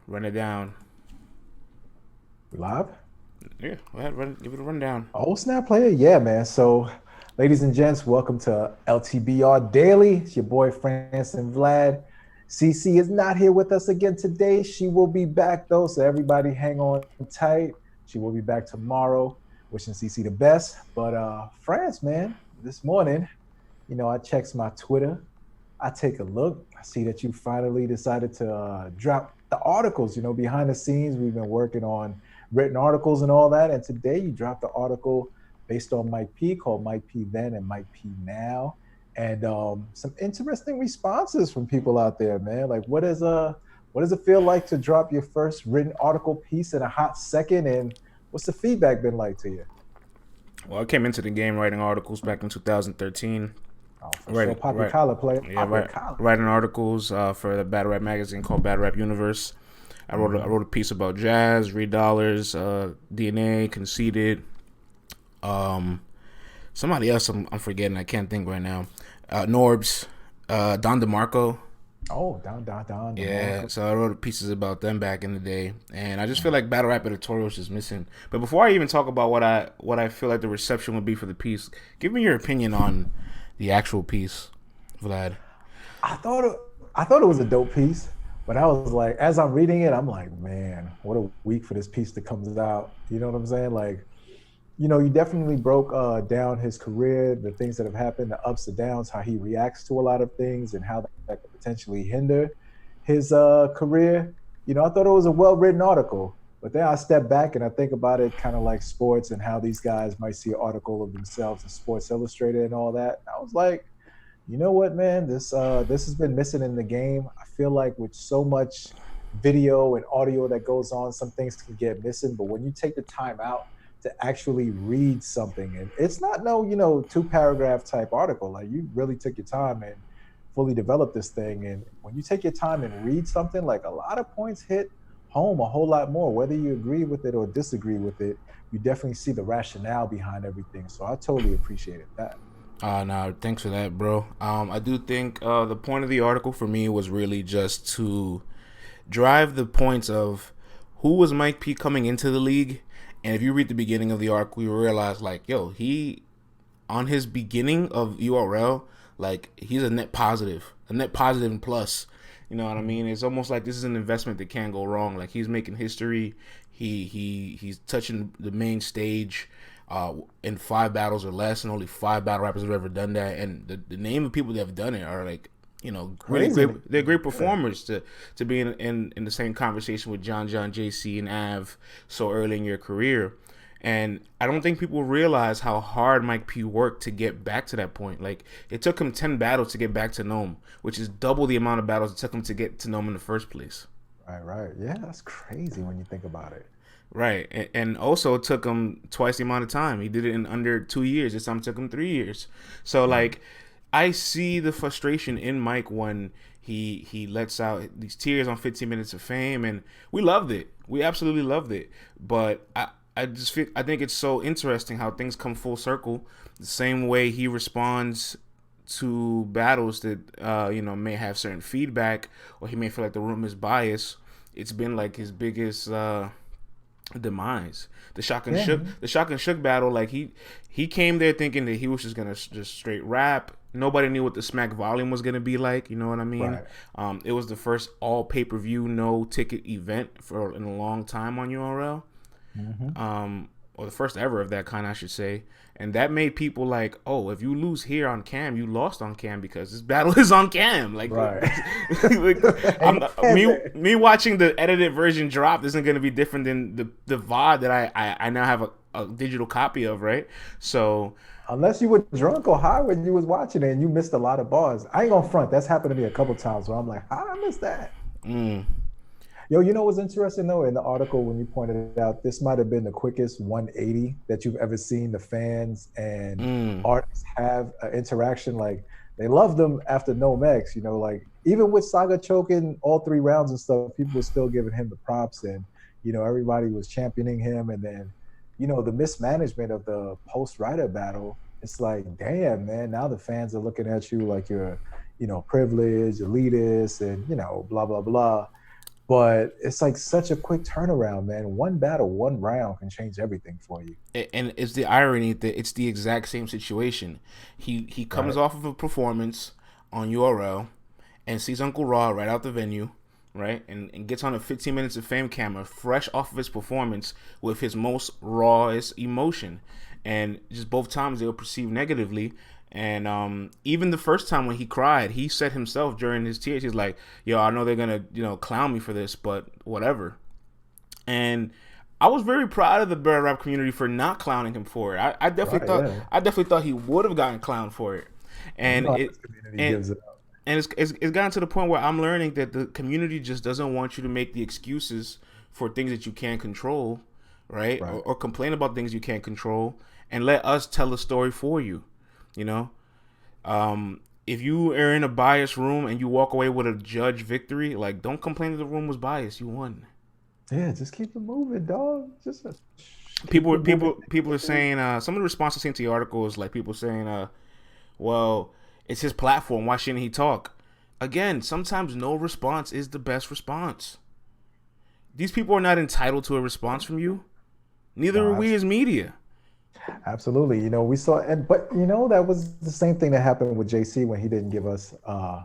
Run it down. We live? Yeah, go ahead. Give it a rundown. Oh, snap player. Yeah, man. So, ladies and gents, welcome to LTBR Daily. It's your boy, France and Vlad. CC is not here with us again today. She will be back, though. So, everybody hang on tight. She will be back tomorrow. Wishing CC the best. But, France, man, this morning, I checked my Twitter. I take a look. I see that you finally decided to drop the articles, behind the scenes. We've been working on written articles and all that. And today you dropped the article based on Mike P called Mike P Then and Mike P Now. And some interesting responses from people out there, man. Like what does it feel like to drop your first written article piece in a hot second? And what's the feedback been like to you? Well, I came into the game writing articles back in 2013. Oh, for sure. Writing, Pop your right, collar, player. yeah, Pop your right, collar. writing articles for the battle rap magazine called Battle Rap Universe. I Mm-hmm. wrote a piece about jazz, Reed Dollars, DNA, Conceited. Um, Somebody else I'm forgetting. I can't think right now. Norbs, Don DeMarco. Oh, down, the Yeah, Marco. so I wrote pieces about them back in the day, and I just feel like battle rap editorial is just missing. But before I even talk about what I feel like the reception would be for the piece, give me your opinion on the actual piece, Vlad. I thought it, I thought it was a dope piece, but I was like, as I'm reading it, I'm like, man, what a week for this piece that comes out. You know what I'm saying? Like, you definitely broke down his career, the things that have happened, the ups and downs, how he reacts to a lot of things, and how that could potentially hinder his career. I thought it was a well written article, but then I step back and I think about it kind of like sports and how these guys might see an article of themselves in Sports Illustrated and all that. I was like, you know what, man? This has been missing in the game. I feel like with so much video and audio that goes on, some things can get missing. But when you take the time out to actually read something, and it's not no, two paragraph type article. Like you really took your time and fully developed this thing. And when you take your time and read something, like a lot of points hit home a whole lot more. Whether you agree with it or disagree with it, you definitely see the rationale behind everything. So I totally appreciated that. No, thanks for that, bro. I do think the point of the article for me was really just to drive the points of who was Mike P coming into the league, and if you read the beginning of the article, you realize like, yo, he on his beginning of URL, like he's a net positive and plus. You know what I mean? It's almost like this is an investment that can't go wrong. Like he's making history. He's touching the main stage in 5 battles or less, and only 5 battle rappers have ever done that. And the name of people that have done it are like, really Crazy. great. They're great Yeah. performers to be in the same conversation with John, JC, and Av so early in your career. And I don't think people realize how hard Mike P worked to get back to that point. Like it took him 10 battles to get back to Gnome, which is double the amount of battles it took him to get to Gnome in the first place. Right. Yeah, that's crazy when you think about it. Right, and also it took him twice the amount of time. He did it in under 2 years. This time it took him 3 years. So Mm. like, I see the frustration in Mike when he lets out these tears on 15 minutes of fame, and we loved it. We absolutely loved it. But I think it's so interesting how things come full circle. The same way he responds to battles that may have certain feedback, or he may feel like the room is biased. It's been like his biggest demise. Yeah. The shock and shook battle. Like he came there thinking that he was just gonna just straight rap. Nobody knew what the smack volume was gonna be like. You know what I mean? Right. It was the first all pay per view no ticket event for in a long time on URL, Hmm. or the first ever of that kind, I should say. And that made people like, oh, if you lose here on cam, you lost on cam because this battle is on cam. Like, Right. like I'm, Amen. me watching the edited version drop isn't going to be different than the VOD that I now have a digital copy of, right? So Unless you were drunk or high when you was watching it and you missed a lot of bars. I ain't gonna front. That's happened to me a couple times where I'm like, how did I miss that? mm, Yo, you know what's interesting though? In the article, when you pointed it out, this might have been the quickest 180 that you've ever seen the fans and mm, artists have an interaction. Like they loved them after No Max, like even with Saga choking all 3 rounds and stuff, people were still giving him the props and everybody was championing him. And then, the mismanagement of the post rider battle, it's like, damn, man, now the fans are looking at you like you're, privileged, elitist, and blah, blah, blah. But it's like such a quick turnaround, man. One battle, one round can change everything for you. And it's the irony that it's the exact same situation. He comes Right. off of a performance on URL and sees Uncle Raw right out the venue, right? And gets on a 15 minutes of fame camera, fresh off of his performance with his most rawest emotion. And just both times they were perceived negatively. And even the first time when he cried, he said himself during his tears, he's like, "Yo, I know they're gonna, clown me for this, but whatever." And I was very proud of the battle rap community for not clowning him for it. I definitely Right. thought Yeah. I definitely thought he would have gotten clowned for it. You And know how it this community and gives it up. and it's gotten to the point where I'm learning that the community just doesn't want you to make the excuses for things that you can't control, right? Right. Or complain about things you can't control, and let us tell the story for you. You know, if you are in a biased room and you walk away with a judge victory, like, don't complain that the room was biased. You won. Yeah, just keep it moving, dog. Just keep People it moving. people are saying some of the responses seen to the article is like people saying, well, it's his platform. Why shouldn't he talk? Again, sometimes no response is the best response. These people are not entitled to a response from you. Neither are No, we as media. absolutely. We saw, but that was the same thing that happened with JC when he didn't give us, a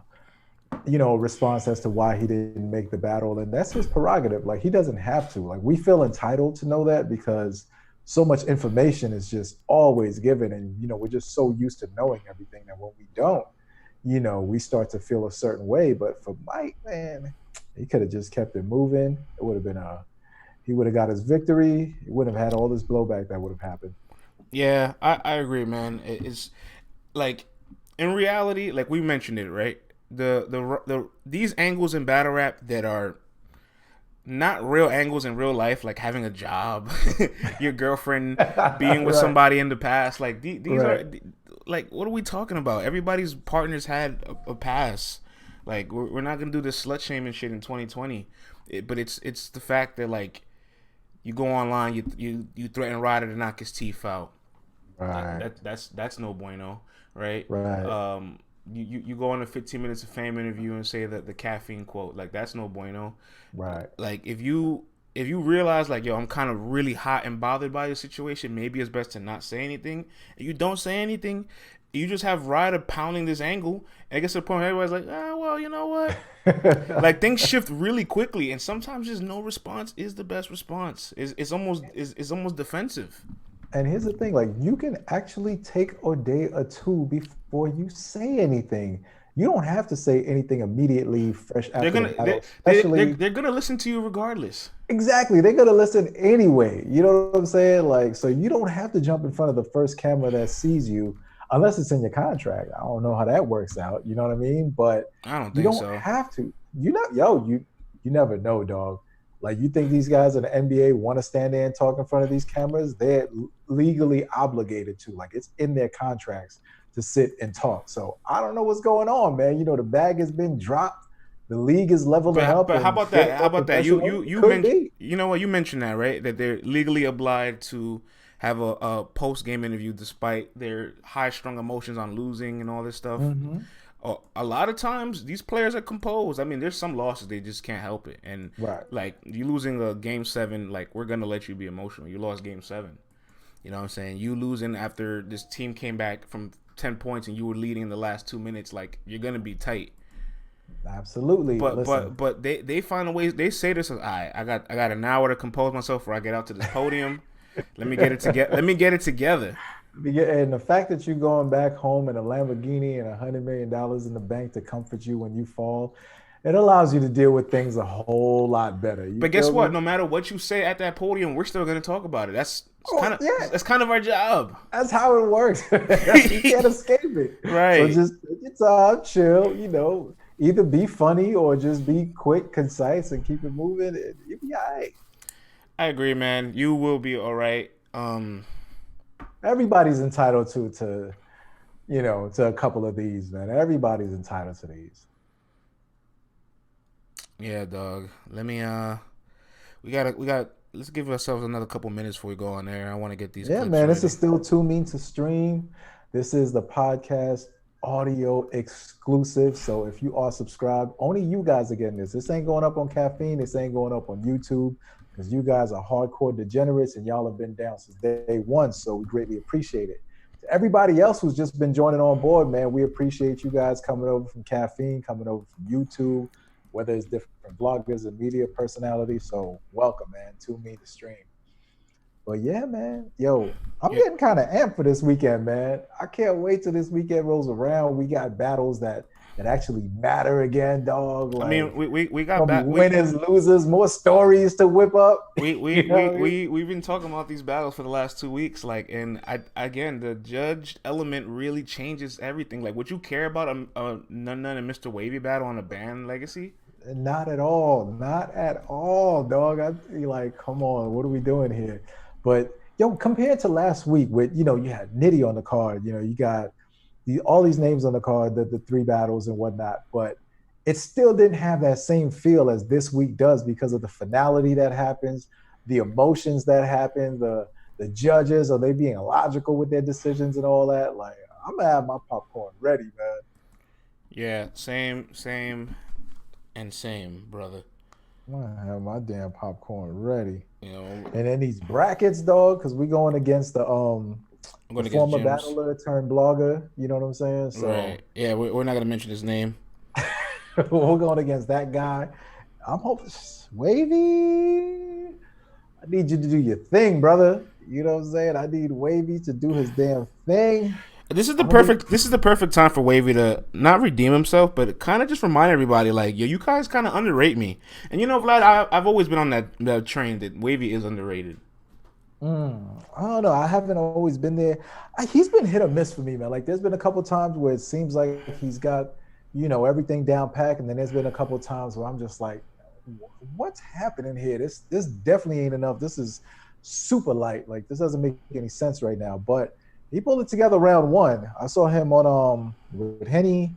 response as to why he didn't make the battle, and that's his prerogative. Like, he doesn't have to. Like, we feel entitled to know that because so much information is just always given, and we're just so used to knowing everything that when we don't, we start to feel a certain way. But for Mike, man, he could have just kept it moving. It would have been he would have got his victory. He wouldn't have had all this blowback that would have happened. Yeah, I agree, man. It's like, in reality, like we mentioned it, right? The these angles in battle rap that are not real angles in real life, like having a job, your girlfriend being with Right. somebody in the past, like these Right. are like, what are we talking about? Everybody's partners had a past. Like, we're not gonna do this slut shaming shit in 2020. But it's the fact that, like, you go online, you threaten Ryder to knock his teeth out. Right. That's no bueno, right? Right. You go on a 15 minutes of fame interview and say that the caffeine quote, like, that's no bueno. Right. Like, if you realize, like, yo, I'm kind of really hot and bothered by the situation, maybe it's best to not say anything. And you don't say anything, you just have Ryder pounding this angle, and it gets to the point where everybody's like, well, you know what? Like, things shift really quickly, and sometimes just no response is the best response. It's almost defensive. And here's the thing, like, you can actually take a day or two before you say anything. You don't have to say anything immediately fresh They're after the gonna battle. they're gonna listen to you regardless. Exactly. They're gonna listen anyway. You know what I'm saying? Like, so you don't have to jump in front of the first camera that sees you unless it's in your contract. I don't know how that works out. You know what I mean? But I don't you think don't so. have to. You never know, dog. Like, you think these guys in the NBA want to stand there and talk in front of these cameras? They're legally obligated to. Like, it's in their contracts to sit and talk. So I don't know what's going on, man. The bag has been dropped. The league is leveling up. But how And about that? How about that? You could mentioned, be. you know what, you mentioned that, right? That they're legally obliged to have a post game interview despite their high strung emotions on losing and all this stuff. Mm-hmm. A lot of times these players are composed. I mean, there's some losses they just can't help it, and Right. like, you losing a game 7, like, we're gonna let you be emotional. You lost game 7. You know what I'm saying? You losing after this team came back from 10 points and you were leading in the last 2 minutes, like, you're gonna be tight. Absolutely. But they find a way. They say this as, I got an hour to compose myself before I get out to this podium. Let me get it together. Let me get it together. And the fact that you're going back home in a Lamborghini and $100 million in the bank to comfort you when you fall, it allows you to deal with things a whole lot better. But guess what? No matter what you say at that podium, we're still going to talk about it. That's kind of our job. That's how it works. You can't escape it. Right. So just take your time, chill. Either be funny or just be quick, concise, and keep it moving. You'll be all right. I agree, man. You will be all right. Everybody's entitled to a couple of these, man. Everybody's entitled to these. Yeah, dog. Let me we got let's give ourselves another couple minutes before we go on there. I want to get these Yeah, clips man. ready. This is still Too Mean to Stream. This is the podcast audio exclusive. So if you are subscribed, only you guys are getting this. This ain't going up on Caffeine. This ain't going up on YouTube because you guys are hardcore degenerates and y'all have been down since day one. So we greatly appreciate it. To everybody else who's just been joining on board, man, we appreciate you guys coming over from Caffeine, coming over from YouTube, whether it's different bloggers and media personalities. So welcome, man. Tune me to stream. But yeah, man, yo, I'm getting kind of amped for this weekend, man. I can't wait till this weekend rolls around. We got battles that actually matter again, dog. Like, I mean, we got winners, losers, more stories to whip up. We've been talking about these battles for the last 2 weeks, like, and again, the judged element really changes everything. Like, would you care about a None and Mr. Wavy battle on a band legacy? Not at all, dog. Like, come on, what are we doing here? But yo, compared to last week, with you had Nitty on the card, you got all these names on the card, the 3 battles and whatnot, but it still didn't have that same feel as this week does because of the finality that happens, the emotions that happen, the judges, are they being illogical with their decisions and all that? Like, I'm gonna have my popcorn ready, man. Yeah, same, brother. I'm gonna have my damn popcorn ready. And then these brackets, dog, because we're going against the former battler turned blogger. You know what I'm saying? So right. Yeah, we're not gonna mention his name. We're going against that guy. I'm hoping Wavy. I need you to do your thing, brother. You know what I'm saying? I need Wavy to do his damn thing. This is the perfect time for Wavy to not redeem himself, but kind of just remind everybody, like, yo, you guys kind of underrate me. And Vlad, I've always been on that train that Wavy is underrated. I don't know. I haven't always been there. He's been hit or miss for me, man. Like, there's been a couple times where it seems like he's got, everything down pack, and then there's been a couple times where I'm just like, what's happening here? This definitely ain't enough. This is super light. Like, this doesn't make any sense right now. But he pulled it together round 1. I saw him on with Henny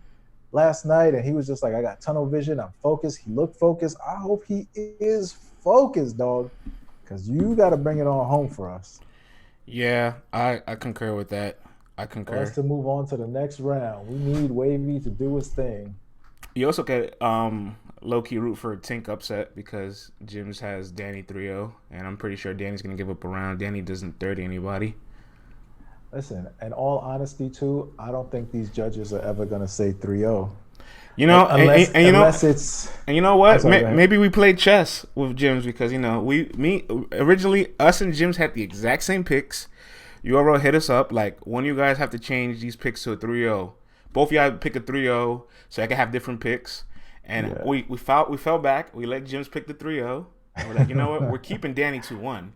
last night, and he was just like, I got tunnel vision. I'm focused. He looked focused. I hope he is focused, dog, because you got to bring it on home for us. Yeah, I concur with that. I concur. For us to move on to the next round, we need Wavy to do his thing. You also get low-key root for a Tink upset because Jims has Danny 3-0, and I'm pretty sure Danny's going to give up a round. Danny doesn't 30 anybody. Listen, in all honesty, too, I don't think these judges are ever going to say 3-0. Unless it's... And you know what? Maybe we played chess with Jims because, originally, us and Jims had the exact same picks. You all hit us up, like, when you guys have to change these picks to a 3-0. Both of y'all pick a 3-0 so I can have different picks. And we fell back. We let Jims pick the 3-0. And we're like, you know what? We're keeping Danny 2-1.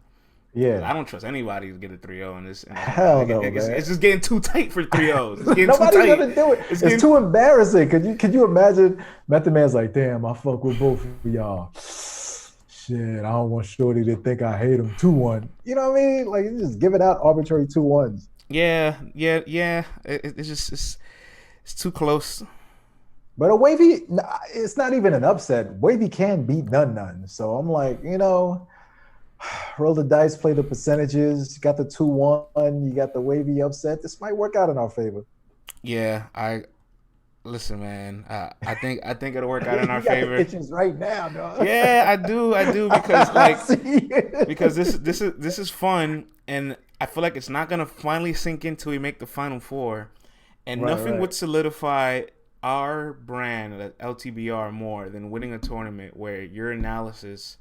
Yeah, I don't trust anybody to get a 3-0 in this. Hell no, man. It's just getting too tight for 3-0s. Nobody's gonna do it. It's too embarrassing. Could you imagine? Method Man's like, damn, I fuck with both of y'all. Shit, I don't want Shorty to think I hate him 2-1. You know what I mean? Like, you just give it out arbitrary 2-1s. Yeah. It's too close. But a Wavy, it's not even an upset. Wavy can beat none. So I'm like, roll the dice, play the percentages. You got the 2-1. You got the Wavy upset. This might work out in our favor. Yeah, listen, man. I think it'll work out in our got favor. The pitches right now, dog. Yeah, I do because this is fun, and I feel like it's not gonna finally sink in till we make the Final Four, and nothing would solidify our brand at LTBR more than winning a tournament where your analysis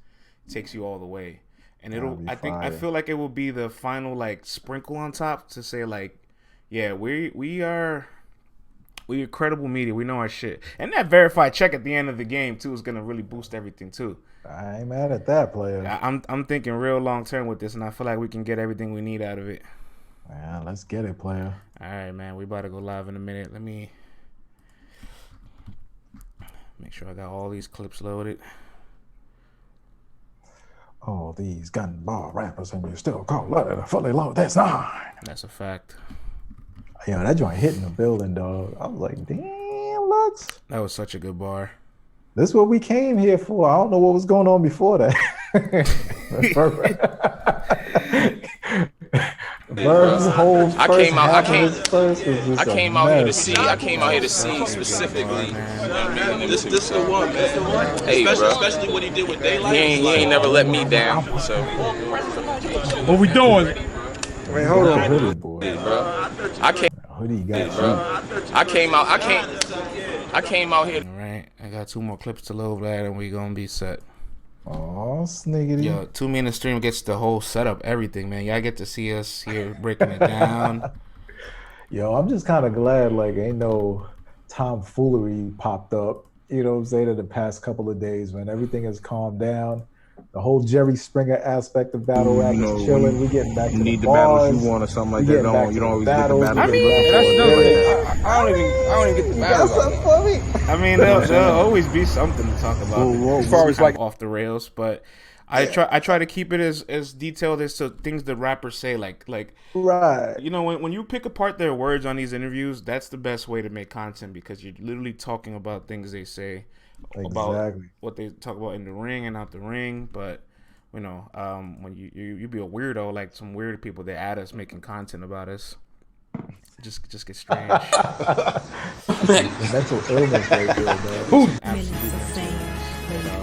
takes you all the way. And I feel like it will be the final, like, sprinkle on top to say, like, yeah, we're credible media. We know our shit. And that verified check at the end of the game too is gonna really boost everything too. I ain't mad at that, player. I'm thinking real long term with this, and I feel like we can get everything we need out of it. Yeah, let's get it, player. All right, man. We about to go live in a minute. Let me make sure I got all these clips loaded. All these gun bar rappers, and you still call it fully loaded. That's 9. That's a fact. Yeah, that joint hit in the building, dog. I was like, damn, Lux. That was such a good bar. This is what we came here for. I don't know what was going on before that. Bird's whole I first came out. half of his first was just I came out here to see. I Yo, came out here to Suge see is specifically. man. This the one, man. Hey, bro. Especially what he did with Daylyt. He ain't never let me down. So What we doing? Wait, hold on. Hoodie boy. bro, I came. Hoodie got Bro, I came out. I came out here. All right, I got 2 more clips to load, Vlad, and we gonna be set. Oh, sniggity. Yo, 2 minute stream gets the whole setup, everything, man. Y'all get to see us here breaking it down. Yo, I'm just kind of glad like ain't no tomfoolery popped up. You know what I'm saying? In the past couple of days, man, everything has calmed down. The whole Jerry Springer aspect of battle rap is chilling. We getting back to the battles you want or something like that. You don't always get the battle. I mean, I don't even get the battle. I mean, there'll always be something to talk about. As far as like off the rails, but I try to keep it as detailed as to things the rappers say. Like right. you know, when you pick apart their words on these interviews, that's the best way to make content because you're literally talking about things they say. About what they talk about in the ring and out the ring, but you know, when you be a weirdo like some weird people that add us making content about us, just get strange. Mental illness right there, man.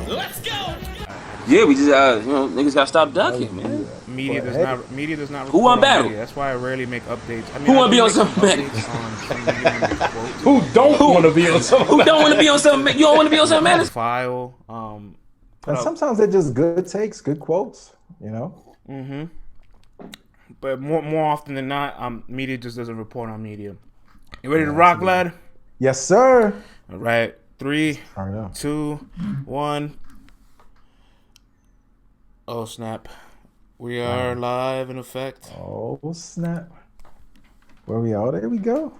Let's go. Yeah, we just niggas gotta stop ducking, man. Media does not. Who won battle? That's why I rarely make updates. I mean, Who wanna be on something? Who don't want to be on something? Who don't want to be on something? You don't want to be on something, man? File. And sometimes they're just good takes, good quotes. You know. Mm-hmm. But more often than not, media just doesn't report on media. You ready to rock, lad? Yes, sir. All right. 3, Turn it up. 2, 1. Oh snap! We are live in effect. Oh snap! Where we are? There we go.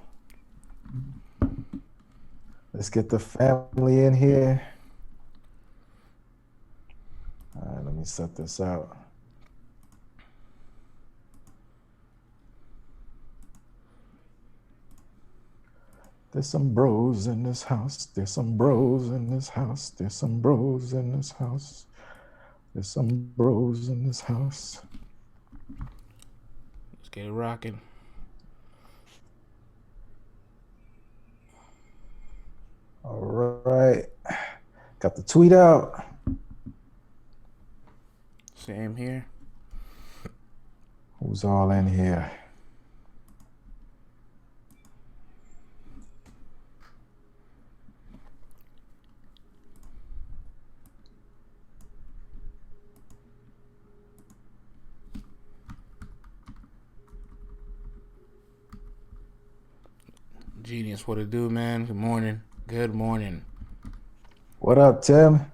Let's get the family in here. All right, let me set this out. There's some bros in this house. There's some bros in this house. There's some bros in this house. There's some bros in this house. Let's get it rocking. All right. Got the tweet out. Same here. Who's all in here? Genius, what it do, man? Good morning. Good morning. What up, Tim?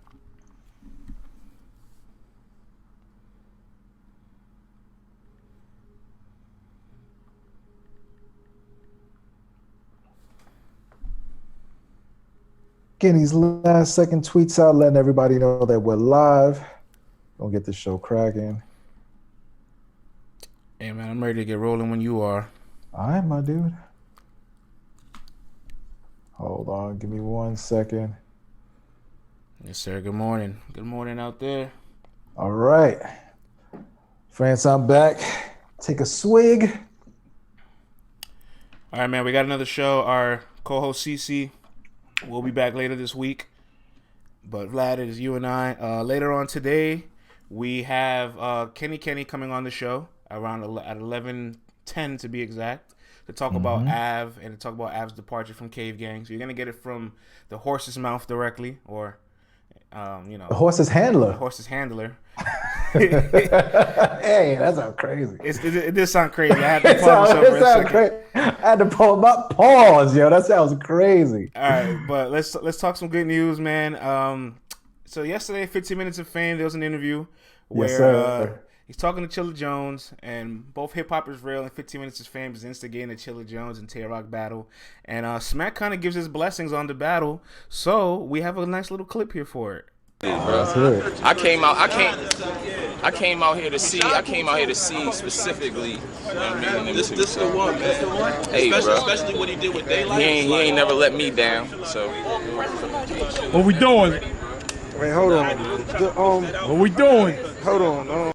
Kenny's last second tweets out, letting everybody know that we're live. Gonna get this show cracking. Hey, man, I'm ready to get rolling when you are. All right, my dude. Hold on, give me 1 second. Yes, sir. Good morning. Good morning out there. All right. France, I'm back. Take a swig. All right, man, we got another show. Our co-host Cece will be back later this week. But Vlad, it is you and I. Later on today, we have Kenny coming on the show around at 11:10 to be exact, to talk about Av and to talk about Av's departure from Cavegang. So you're gonna get it from the horse's mouth directly, or the horse's handler. The horse's handler. Hey, that sounds crazy. It did sound crazy. I had to pause myself for a second. I had to pull my pause, yo. That sounds crazy. All right, but let's talk some good news, man. So yesterday, 15 Minutes of Fame, there was an interview where he's talking to Chilla Jones, and both hip hoppers real, and 15 Minutes of Fame is instigating the Chilla Jones and Tay Roc battle, and Smack kind of gives his blessings on the battle. So we have a nice little clip here for it. I came out here to see. I came out here to see specifically. You know what I mean? This the one, man. Hey, bro. Especially what he did with Daylyt. He ain't never let me down. So What we doing? Wait, hold on. What we doing? Hold on.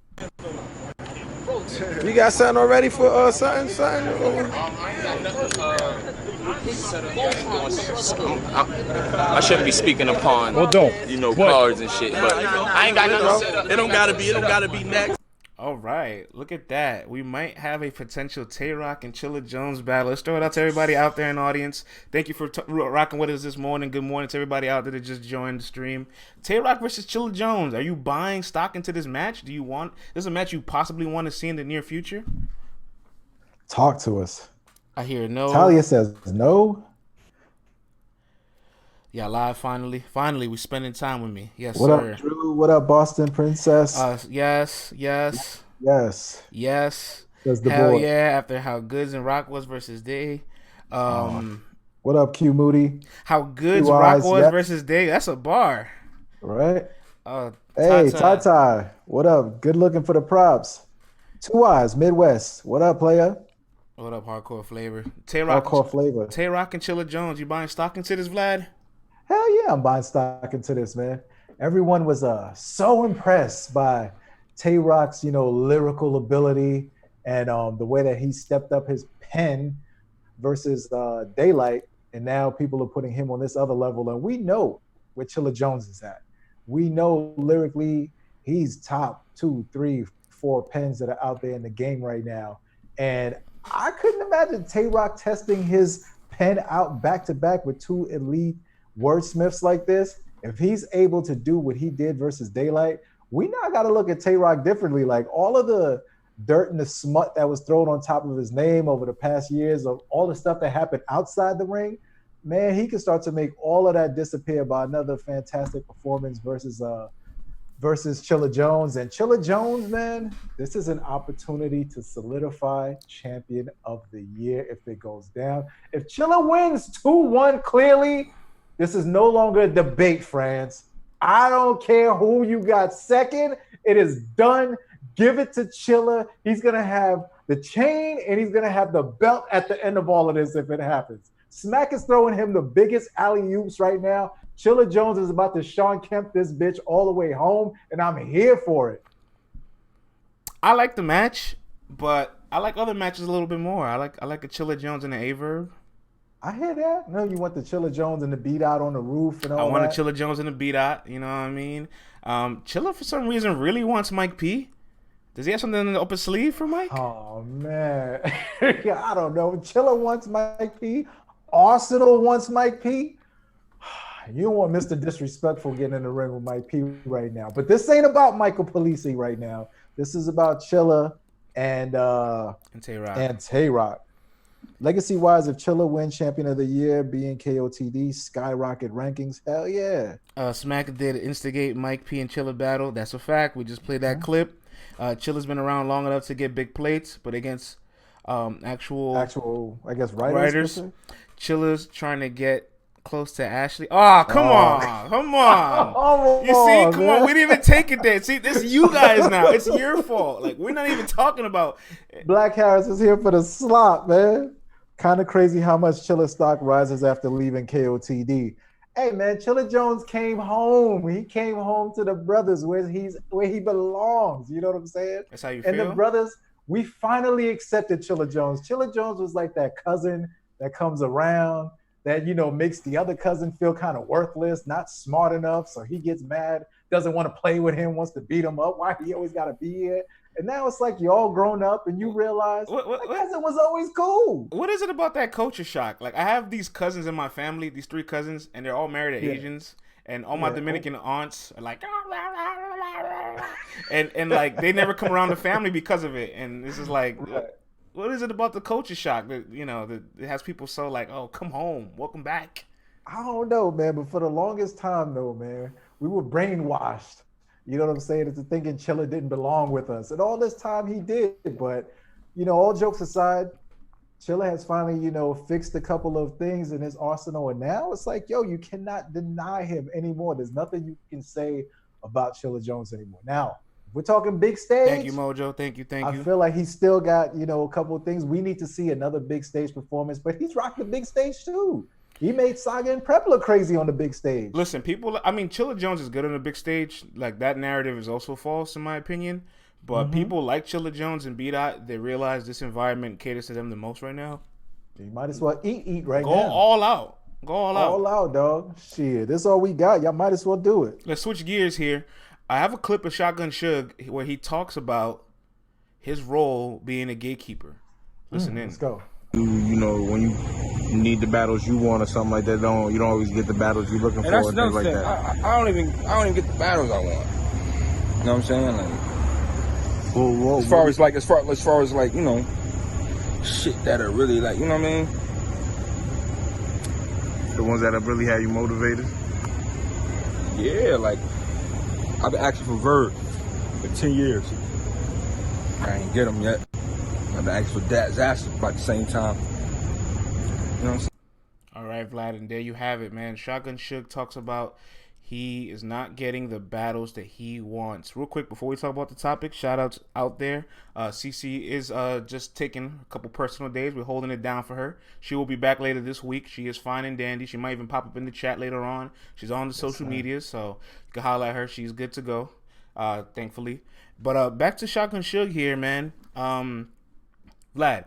You got something already for something? I shouldn't be speaking upon, cards and shit, but I ain't got nothing set up. It don't gotta be next. All right, look at that. We might have a potential Tay Roc and Chilla Jones battle. Let's throw it out to everybody out there in the audience. Thank you for rocking with us this morning. Good morning to everybody out there that just joined the stream. Tay Roc versus Chilla Jones. Are you buying stock into this match? This is a match you possibly want to see in the near future? Talk to us. I hear no. Talia says no. Yeah, live finally. Finally, we spending time with me. Yes, what sir. What up, Drew? What up, Boston Princess? Yes. Yes. Hell board. yeah, after how Goods and Rock was versus Day. What up, Q Moody? How Goods Rock was versus Day. That's a bar. Right. Hey, Ty. What up? Good looking for the props. 2 Eyes, Midwest. What up, player? What up, Hardcore Flavor? Tay Roc and Chilla Jones. You buying stock into this, Vlad? Hell yeah, I'm buying stock into this, man. Everyone was so impressed by Tay Roc's, lyrical ability and the way that he stepped up his pen versus Daylyt, and now people are putting him on this other level. And we know where Chilla Jones is at. We know lyrically he's top 2, 3, 4 pens that are out there in the game right now. And I couldn't imagine Tay Roc testing his pen out back to back with 2 elite wordsmiths like this. If he's able to do what he did versus Daylyt, we now got to look at Tay Roc differently. Like all of the dirt and the smut that was thrown on top of his name over the past years of all the stuff that happened outside the ring, man, he can start to make all of that disappear by another fantastic performance versus Chilla Jones. And Chilla Jones, man, this is an opportunity to solidify champion of the year if it goes down. If Chilla wins 2-1 clearly, this is no longer a debate, friends. I don't care who you got second. It is done. Give it to Chilla. He's going to have the chain and he's going to have the belt at the end of all of this if it happens. Smack is throwing him the biggest alley-oops right now. Chilla Jones is about to Sean Kemp this bitch all the way home, and I'm here for it. I like the match, but I like other matches a little bit more. I like a Chilla Jones and an Averb. I hear that. No, you want the Chilla Jones and the beat out on the roof and all that. I want a Chilla Jones and the beat out. You know what I mean? Chilla, for some reason, really wants Mike P. Does he have something in the upper sleeve for Mike? Oh, man. I don't know. Chilla wants Mike P. Arsenal wants Mike P. You don't want Mr. Disrespectful getting in the ring with Mike P right now. But this ain't about Michael Polisi right now. This is about Chilla and Tay Roc. Legacy-wise, if Chilla wins Champion of the Year, being KOTD, skyrocket rankings, hell yeah. Smack did instigate Mike P and Chilla battle. That's a fact. We just played that clip. Chilla's been around long enough to get big plates, but against actual I guess, writers. Chilla's trying to get close to Ashley. Oh, come on. You see? Come on. We didn't even take it there. See, this is you guys now. It's your fault. Like, we're not even talking about Black Harris is here for the slop, man. Kind of crazy how much Chilla stock rises after leaving KOTD. Hey, man, Chilla Jones came home. He came home to the brothers where he belongs. You know what I'm saying? That's how you feel? And the brothers, we finally accepted Chilla Jones. Chilla Jones was like that cousin that comes around that, makes the other cousin feel kind of worthless, not smart enough, so he gets mad, doesn't want to play with him, wants to beat him up. Why he always got to be here? And now it's like you're all grown up and you realize my cousin was always cool. What is it about that culture shock? Like, I have these cousins in my family, these 3 cousins, and they're all married to Asians. And all my Dominican aunts are like, and like, they never come around the family because of it. And this is like... What is it about the culture shock that, that it has people so like, oh, come home, welcome back? I don't know, man, but for the longest time, though, man, we were brainwashed. You know what I'm saying? Into thinking Chilla didn't belong with us. And all this time he did. But, all jokes aside, Chilla has finally, fixed a couple of things in his arsenal. And now it's like, you cannot deny him anymore. There's nothing you can say about Chilla Jones anymore. Now, we're talking big stage. Thank you, Mojo. Thank you. I feel like he's still got, a couple of things. We need to see another big stage performance, but he's rocked the big stage too. He made Saga and Prep look crazy on the big stage. Listen, Chilla Jones is good on the big stage. Like, that narrative is also false in my opinion. But people like Chilla Jones and B-Dot, they realize this environment caters to them the most right now. You might as well eat right Go now. all out. Go all out. All out, dog. Shit, this is all we got. Y'all might as well do it. Let's switch gears here. I have a clip of Shotgun Suge where he talks about his role being a gatekeeper. Listen in. Let's go. You know, when you need the battles you want or something like that, you don't always get the battles you're looking for and things like that. I don't even get the battles I want. You know what I'm saying? Like, Well, as far as like, you know, shit that are really like, you know what I mean? The ones that have really had you motivated. Yeah, like I've been asking for Verb for 10 years. I ain't get them yet. I've been asking for Disaster about the same time. You know what I'm saying? All right, Vlad, and there you have it, man. Shotgun Suge talks about he is not getting the battles that he wants. Real quick, before we talk about the topic, shout outs out there. CC is just taking a couple personal days. We're holding it down for her. She will be back later this week. She is fine and dandy. She might even pop up in the chat later on. She's on the social media, so you can holler at her. She's good to go, thankfully. But back to Shotgun Suge here, man. Vlad,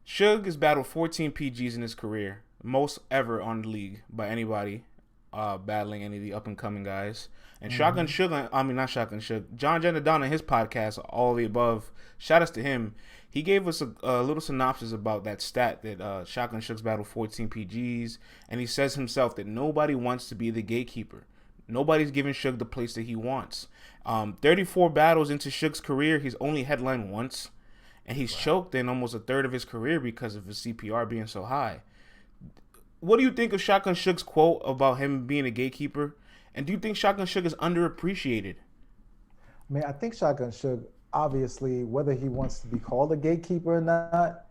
Suge has battled 14 PGs in his career, most ever on the league by anybody battling any of the up-and-coming guys. And Shotgun Suge, not Shotgun Suge, John Jendadon in his podcast, All the Above, shout outs to him. He gave us a little synopsis about that stat that Shotgun Suge's battled 14 PGs, and he says himself that nobody wants to be the gatekeeper. Nobody's giving Suge the place that he wants. 34 battles into Suge's career, he's only headlined once. And he's choked in almost a third of his career because of his CPR being so high. What do you think of Shotgun Suge's quote about him being a gatekeeper? And do you think Shotgun Suge is underappreciated? I mean, I think Shotgun Suge, obviously, whether he wants to be called a gatekeeper or not,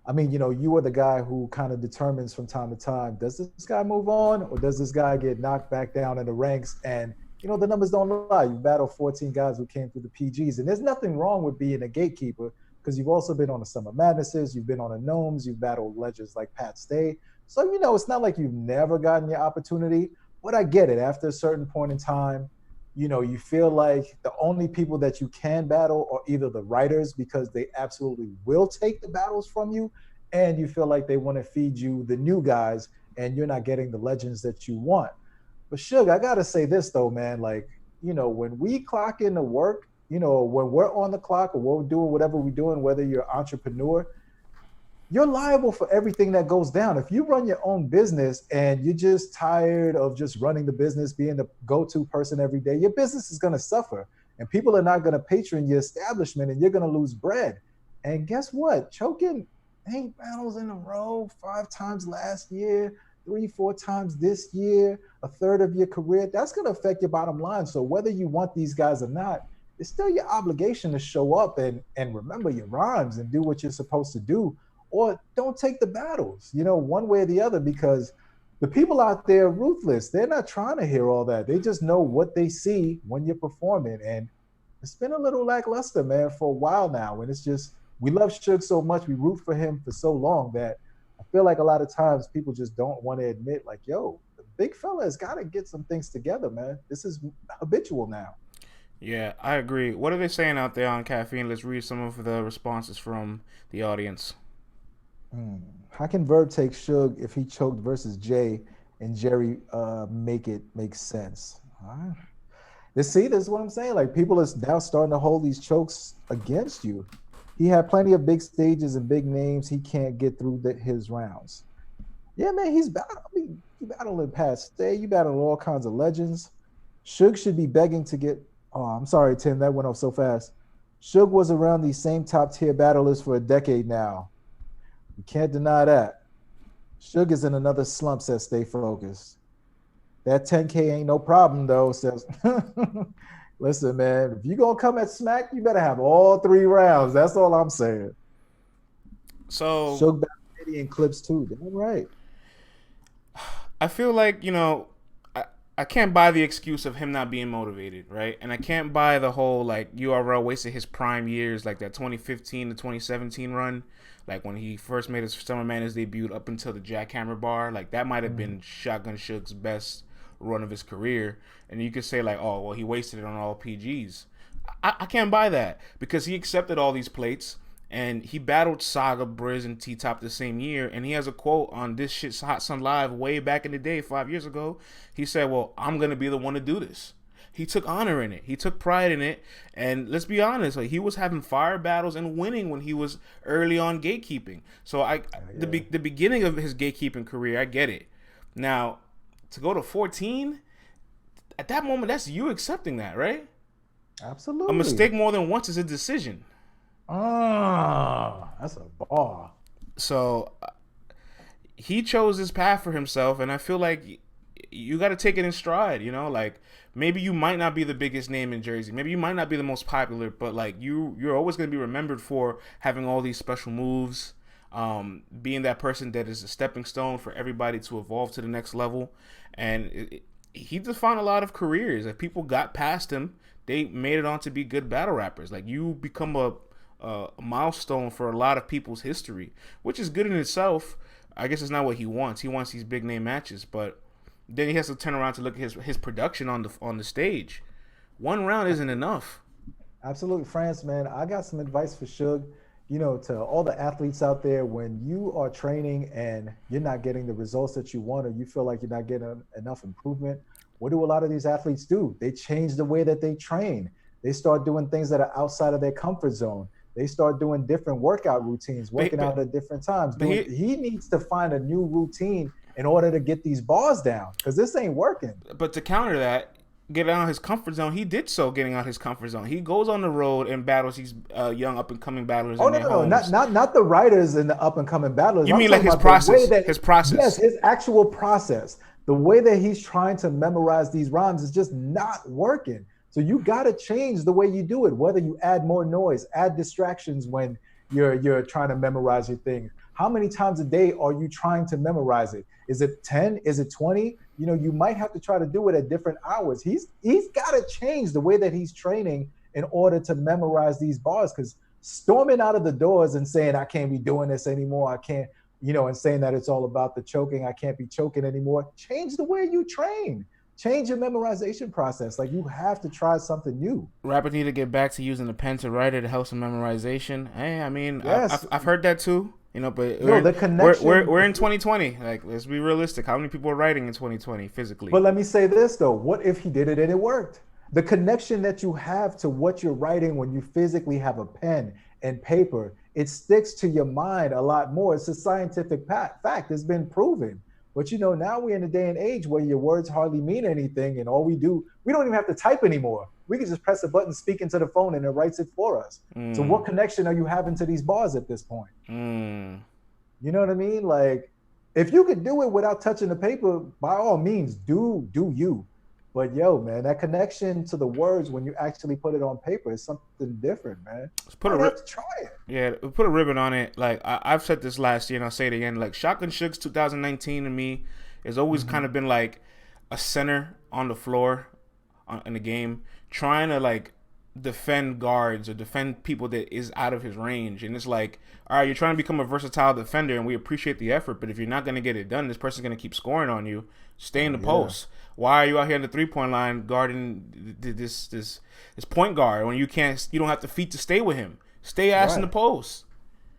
I mean, you know, you are the guy who kind of determines from time to time, does this guy move on or does this guy get knocked back down in the ranks? And, you know, the numbers don't lie. You battled 14 guys who came through the PGs. And there's nothing wrong with being a gatekeeper, because you've also been on the Summer Madnesses, you've been on the Gnomes, you've battled legends like Pat Stay. So, you know, it's not like you've never gotten your opportunity, but I get it. After a certain point in time, you know, you feel like the only people that you can battle are either the writers, because they absolutely will take the battles from you, and you feel like they want to feed you the new guys, and you're not getting the legends that you want. But Suge, I got to say this, though, man, like, you know, when we clock into work, you know, when we're on the clock or we're doing whatever we're doing, whether you're an entrepreneur, you're liable for everything that goes down. If you run your own business and you're just tired of just running the business, being the go-to person every day, your business is going to suffer. And people are not going to patron your establishment, and you're going to lose bread. And guess what? Choking 8 battles in a row, 5 times last year, 3-4 times this year, a third of your career, that's going to affect your bottom line. So whether you want these guys or not, it's still your obligation to show up and remember your rhymes and do what you're supposed to do, or don't take the battles, you know, one way or the other, because the people out there are ruthless. They're not trying to hear all that. They just know what they see when you're performing. And it's been a little lackluster, man, for a while now. And it's just, we love Suge so much, we root for him for so long, that I feel like a lot of times people just don't want to admit, like, yo, the big fella has got to get some things together, man. This is habitual now. Yeah, I agree. What are they saying out there on Caffeine? Let's read some of the responses from the audience. How can Verb take Suge if he choked versus Jey and Jerry make sense? All right. This is what I'm saying. Like, people are now starting to hold these chokes against you. He had plenty of big stages and big names. He can't get through his rounds. Yeah, man, he's battled. I mean, you battling Pat Stay. You battling all kinds of legends. Suge should be begging to get. Oh, I'm sorry, Tim. That went off so fast. Suge was around these same top-tier battlers for a decade now. You can't deny that. Suge is in another slump, says Stay Focused. That 10K ain't no problem, though, says. Listen, man, if you're going to come at Smack, you better have all 3 rounds. That's all I'm saying. So Suge battled in clips, too. Damn right. I feel like, you know, I can't buy the excuse of him not being motivated, right? And I can't buy the whole, like, URL wasted his prime years, like that 2015 to 2017 run, like when he first made his Summer Madness debut up until the Jackhammer bar. Like, that might have been Shotgun Suge's best run of his career. And you could say, like, oh, well, he wasted it on all PGs. I can't buy that because he accepted all these plates and he battled Saga, Briz, and T-Top the same year. And he has a quote on This Shit's Hot Sun Live way back in the day, 5 years ago. He said, well, I'm going to be the one to do this. He took honor in it. He took pride in it. And let's be honest, like, he was having fire battles and winning when he was early on gatekeeping. So the beginning of his gatekeeping career, I get it. Now, to go to 14, at that moment, that's you accepting that, right? Absolutely. A mistake more than once is a decision. That's a bar. So he chose this path for himself, and I feel like you got to take it in stride, you know? Like, maybe you might not be the biggest name in Jersey. Maybe you might not be the most popular, but, like, you're always going to be remembered for having all these special moves, being that person that is a stepping stone for everybody to evolve to the next level. And he defined a lot of careers. If people got past him, they made it on to be good battle rappers. Like, you become a milestone for a lot of people's history, which is good in itself. I guess it's not what he wants. He wants these big name matches, but then he has to turn around to look at his production on the stage. One round isn't enough. Absolutely, France, man. I got some advice for Suge. You know, to all the athletes out there, when you are training and you're not getting the results that you want, or you feel like you're not getting enough improvement, what do a lot of these athletes do? They change the way that they train. They start doing things that are outside of their comfort zone. They start doing different workout routines, working out at different times. He needs to find a new routine in order to get these bars down, because this ain't working. But to counter that, get out of his comfort zone, he did so getting out of his comfort zone. He goes on the road and battles these young up-and-coming battlers in their homes. Not the writers and the up-and-coming battlers. You mean like his process? His process. Yes, his actual process. The way that he's trying to memorize these rhymes is just not working. So you got to change the way you do it, whether you add more noise, add distractions when you're trying to memorize your thing. How many times a day are you trying to memorize it? Is it 10? Is it 20? You know, you might have to try to do it at different hours. He's got to change the way that he's training in order to memorize these bars, because storming out of the doors and saying, I can't be doing this anymore, I can't, you know, and saying that it's all about the choking, I can't be choking anymore. Change the way you train. Change your memorization process. Like, you have to try something new. Rappers need to get back to using the pen to write it to help some memorization. Hey, I mean, yes. I've heard that too. You know, but we're in 2020. Like, let's be realistic. How many people are writing in 2020 physically? But let me say this though: what if he did it and it worked? The connection that you have to what you're writing when you physically have a pen and paper, it sticks to your mind a lot more. It's a scientific fact. It's been proven. But, you know, now we're in a day and age where your words hardly mean anything, and all we don't even have to type anymore. We can just press a button, speak into the phone, and it writes it for us. So what connection are you having to these bars at this point? You know what I mean? Like, if you could do it without touching the paper, by all means, do you. But yo, man, that connection to the words when you actually put it on paper is something different, man. Let's try it. Yeah, put a ribbon on it. Like, I've said this last year, and I'll say it again. Like, Shotgun Suge's 2019 to me has always kind of been like a center on the floor in the game, trying to like defend guards or defend people that is out of his range. And it's like, all right, you're trying to become a versatile defender, and we appreciate the effort, but if you're not going to get it done, this person's going to keep scoring on you. Stay in the post. Why are you out here on the 3-point line guarding this point guard when you don't have the feet to stay with him? Stay ass in the post.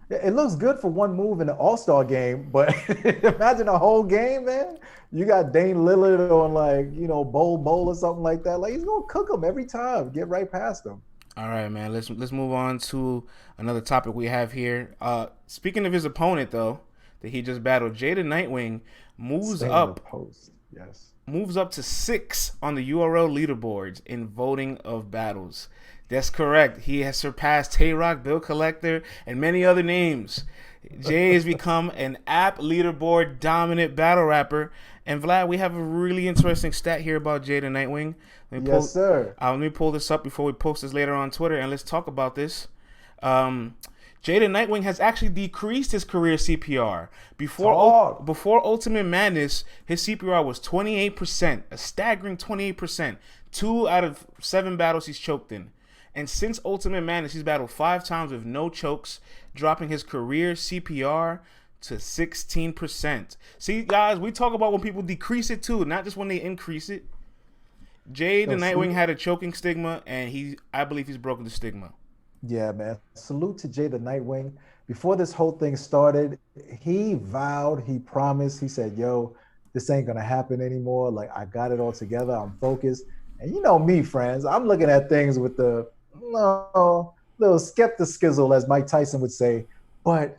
It looks good for one move in the All-Star game, but imagine a whole game, man. You got Dame Lillard on, like, you know, bowl or something like that. Like, he's gonna cook them every time. Get right past them. All right, man. Let's move on to another topic we have here. Speaking of his opponent, though, that he just battled, Jey The Nitewing moves up to 6 on the URL leaderboards in voting of battles. That's correct. He has surpassed Tay Roc, Bill Collector, and many other names. Jey has become an app leaderboard dominant battle rapper. And Vlad, we have a really interesting stat here about Jey The Nitewing. Yes, sir. Let me pull this up before we post this later on Twitter, and let's talk about this. Jey The Nitewing has actually decreased his career CPR. Before Ultimate Madness, his CPR was 28%, a staggering 28%. 2 out of 7 battles he's choked in. And since Ultimate Madness, he's battled 5 times with no chokes, dropping his career CPR to 16%. See, guys, we talk about when people decrease it too, not just when they increase it. Jey the Yo, Nitewing had a choking stigma, and I believe he's broken the stigma. Yeah, man. Salute to Jey the Nitewing. Before this whole thing started, he vowed, he promised, he said, yo, this ain't gonna happen anymore. Like, I got it all together. I'm focused. And you know me, friends, I'm looking at things with the little skepticism, as Mike Tyson would say. But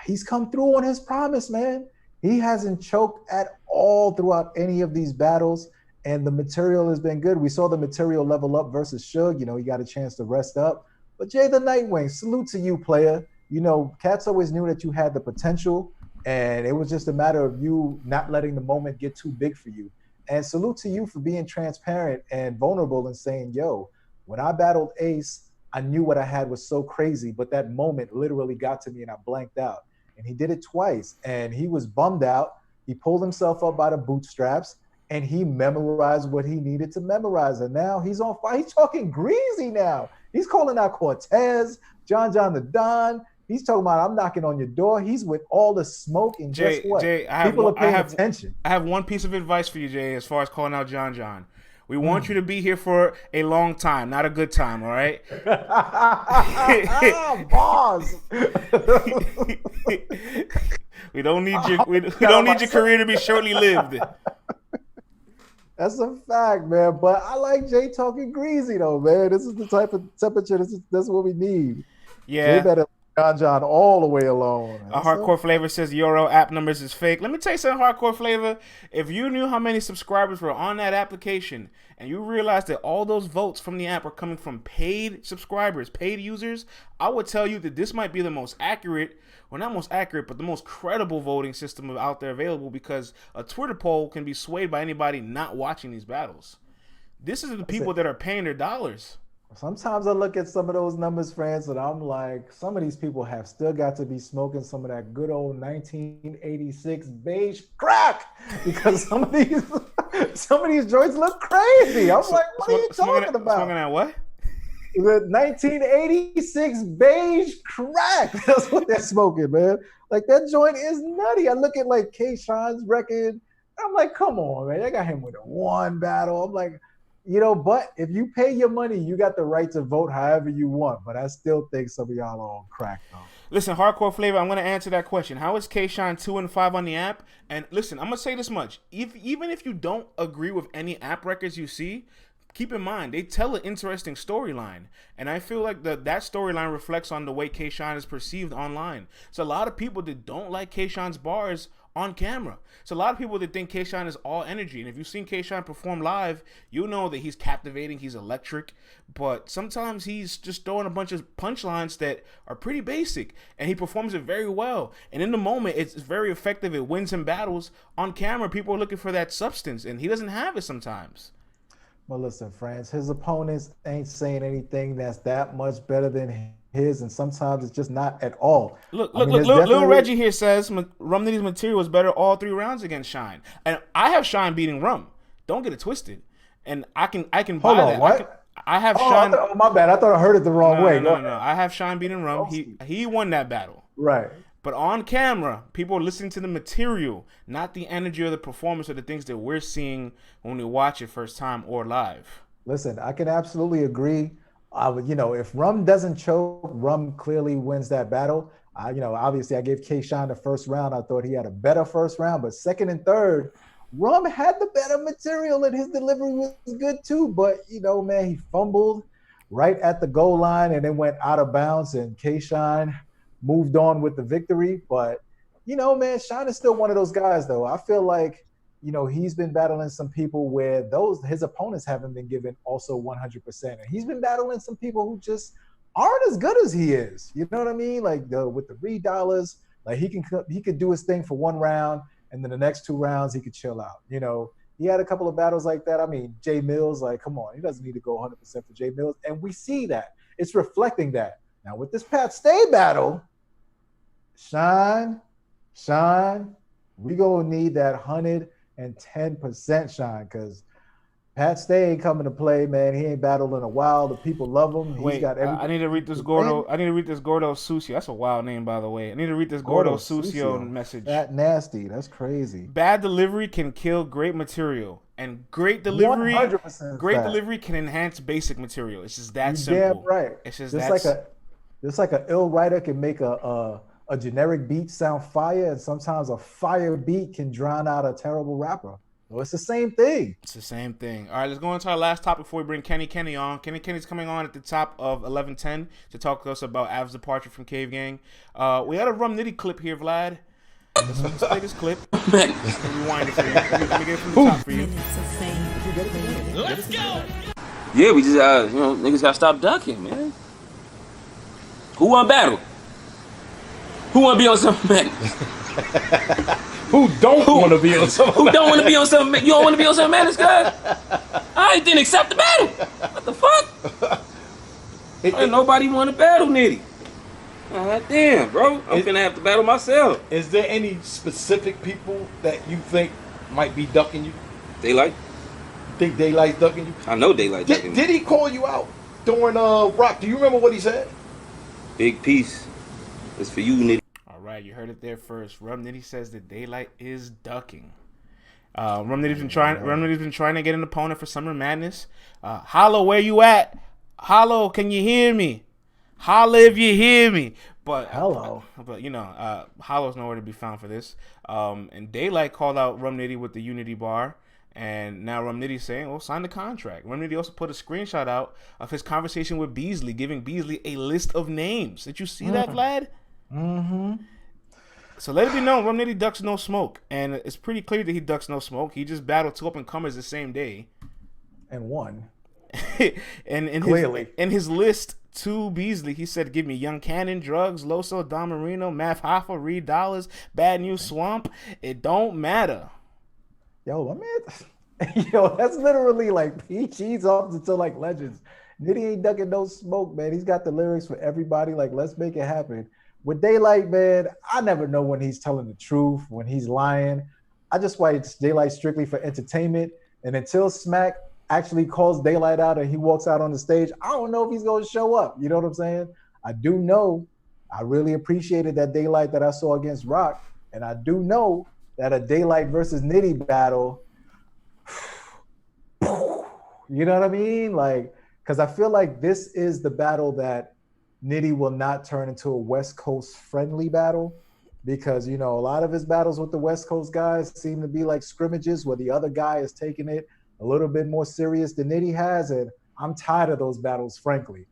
he's come through on his promise, man. He hasn't choked at all throughout any of these battles. And the material has been good. We saw the material level up versus Suge. You know, he got a chance to rest up. But Jey the Nitewing, salute to you, player. You know, cats always knew that you had the potential, and it was just a matter of you not letting the moment get too big for you. And salute to you for being transparent and vulnerable and saying, yo, when I battled Ace, I knew what I had was so crazy, but that moment literally got to me and I blanked out. And he did it twice, and he was bummed out. He pulled himself up by the bootstraps, and he memorized what he needed to memorize. And now he's on fire. He's talking greasy now. He's calling out Cortez, John the Don. He's talking about, I'm knocking on your door. He's with all the smoke, and guess what? Jay, people are paying attention. I have one piece of advice for you, Jay, as far as calling out John. We want you to be here for a long time, not a good time, all right? Boss. we don't need your career to be shortly lived. That's a fact, man. But I like Jay talking greasy, though, man. This is the type of temperature. That's what we need. Yeah. Jay better John all the way along. A Hardcore Flavor says Euro app numbers is fake. Let me tell you something, Hardcore Flavor. If you knew how many subscribers were on that application and you realized that all those votes from the app are coming from paid subscribers, paid users, I would tell you that this might be the most accurate, well, not most accurate, but the most credible voting system out there available, because a Twitter poll can be swayed by anybody not watching these battles. This is the people that are paying their dollars. Sometimes I look at some of those numbers, friends, and I'm like, some of these people have still got to be smoking some of that good old 1986 beige crack, because some of these joints look crazy. I'm like, what are you talking about? Smoking at what? The 1986 beige crack. That's what they're smoking, man. Like, that joint is nutty. I look at like K-Shon's record. I'm like, come on, man. I got him with a one battle. I'm like, you know, but if you pay your money, you got the right to vote however you want. But I still think some of y'all are on crack, though. Listen, Hardcore Flavor, I'm going to answer that question. How is K-Shon 2-5 on the app? And listen, I'm going to say this much. Even if you don't agree with any app records you see, keep in mind, they tell an interesting storyline. And I feel like that storyline reflects on the way K-Shon is perceived online. So a lot of people that don't like K-Shon's bars on camera. So a lot of people that think K-Shon is all energy. And if you've seen K-Shon perform live, you know that he's captivating, he's electric. But sometimes he's just throwing a bunch of punchlines that are pretty basic. And he performs it very well. And in the moment, it's very effective. It wins him battles. On camera, people are looking for that substance. And he doesn't have it sometimes. Well, listen, friends, his opponents ain't saying anything that's that much better than his, and sometimes it's just not at all. Look, Lil Reggie here says Rum Nitty's material was better all 3 rounds against Shine. And I have Shine beating Rum. Don't get it twisted. And I can buy Hold on, that. what? I have Shine. My bad. I thought I heard it the wrong way. No. I have Shine beating Rum. He won that battle. Right. But on camera, people are listening to the material, not the energy or the performance or the things that we're seeing when we watch it first time or live. Listen, I can absolutely agree. If Rum doesn't choke, Rum clearly wins that battle. Obviously I gave K-Shon the first round. I thought he had a better first round, but second and third, Rum had the better material and his delivery was good too. But, man, he fumbled right at the goal line and then went out of bounds, and K-Shon moved on with the victory. But, man, Shine is still one of those guys, though. I feel like, he's been battling some people where his opponents haven't been given also 100%. And he's been battling some people who just aren't as good as he is. You know what I mean? Like with the Reed dollars, like he could do his thing for 1 round, and then the next 2 rounds he could chill out. He had a couple of battles like that. I mean, Jay Mills, like, come on, he doesn't need to go 100% for Jay Mills. And we see that. It's reflecting that. Now with this Pat Stay battle, Shine, we gonna need that 110% Shine, because Pat Stay ain't coming to play, man. He ain't battled in a while. The people love him. He's got everything. I need to read this Gordo Sucio. That's a wild name, by the way. I need to read this Gordo Sucio message. That nasty. That's crazy. Bad delivery can kill great material. And great delivery, 100% great fact. delivery can enhance basic material. It's just that You simple. damn right. It's just like a ill writer can make a generic beat sound fire, and sometimes a fire beat can drown out a terrible rapper. So it's the same thing. It's the same thing. All right, let's go into our last topic before we bring Kenny on. Kenny's coming on at the top of 11:10 to talk to us about Av's departure from Cavegang. We had a Rum Nitty clip here, Vlad. Let's play this clip. Rewind it for you. Let me get it from the top for you. Let's go. Yeah, we just niggas gotta stop ducking, man. Who want battle? Who want to be on something, man? Who don't want to be on something? Who don't want to be on something? You don't want to be on something, man? This guy. I didn't accept the battle. What the fuck? Ain't nobody want to battle Nitty. Damn, bro. I'm finna have to battle myself. Is there any specific people that you think might be ducking you? Daylyt? Think Daylyt's ducking you? I know Daylyt ducking me. Did he call you out during Rock? Do you remember what he said? Big piece. It's for you, Nitty. All right, you heard it there first. Rum Nitty says that Daylyt is ducking. Rum Nitty's been trying to get an opponent for Summer Madness. Hollow, where you at? Hollow, can you hear me? Holla if you hear me. But Hello. But Hollow's nowhere to be found for this. And Daylyt called out Rum Nitty with the Unity bar. And now Rum Nitty's saying, well, sign the contract. Rum Nitty also put a screenshot out of his conversation with Beasley, giving Beasley a list of names. Did you see that, Vlad? Mm-hmm. So let it be known, Rum Nitty ducks no smoke. And it's pretty clear that he ducks no smoke. He just battled two up-and-comers the same day. And won. And Clearly. in his list to Beasley, he said, give me Young Cannon, Drugs, Loso, Don Marino, Math Hoffa, Reed Dollars, Bad News Swamp. It don't matter. Yo, my man, that's literally like PG's up until like Legends. Nitty ain't ducking no smoke, man. He's got the lyrics for everybody. Like, let's make it happen. With Daylyt, man, I never know when he's telling the truth, when he's lying. I just watch Daylyt strictly for entertainment. And until Smack actually calls Daylyt out and he walks out on the stage, I don't know if he's going to show up. You know what I'm saying? I do know I really appreciated that Daylyt that I saw against Roc. And I do know that a Daylyt versus Nitty battle, you know what I mean? Like, because I feel like this is the battle that Nitty will not turn into a West Coast friendly battle, because, a lot of his battles with the West Coast guys seem to be like scrimmages where the other guy is taking it a little bit more serious than Nitty has. And I'm tired of those battles, frankly.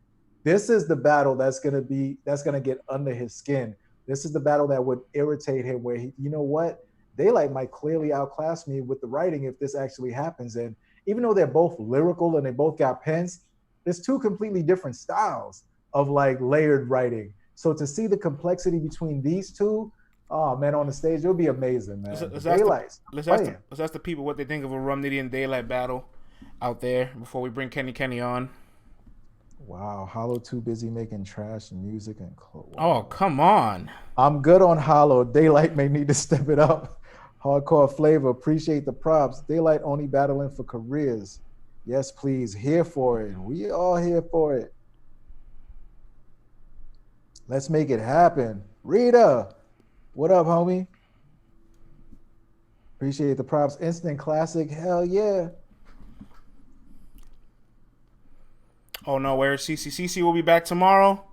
This is the battle that's going to get under his skin. This is the battle that would irritate him, where he, you know what? Daylyt might clearly outclass me with the writing if this actually happens. And even though they're both lyrical and they both got pens, there's two completely different styles of like layered writing. So to see the complexity between these two, oh man, on the stage, it'll be amazing, man. Let's ask the people what they think of a Rum Nitty and Daylyt battle out there before we bring Kenny on. Wow, Hollow too busy making trash and music and clothes. Wow. Oh, come on. I'm good on Hollow. Daylyt may need to step it up. Hardcore flavor, appreciate the props. Daylyt only battling for careers. Yes, please, here for it. We all here for it. Let's make it happen. Rita, what up, homie? Appreciate the props. Instant classic, hell yeah. Oh no, where's CC? CC will be back tomorrow.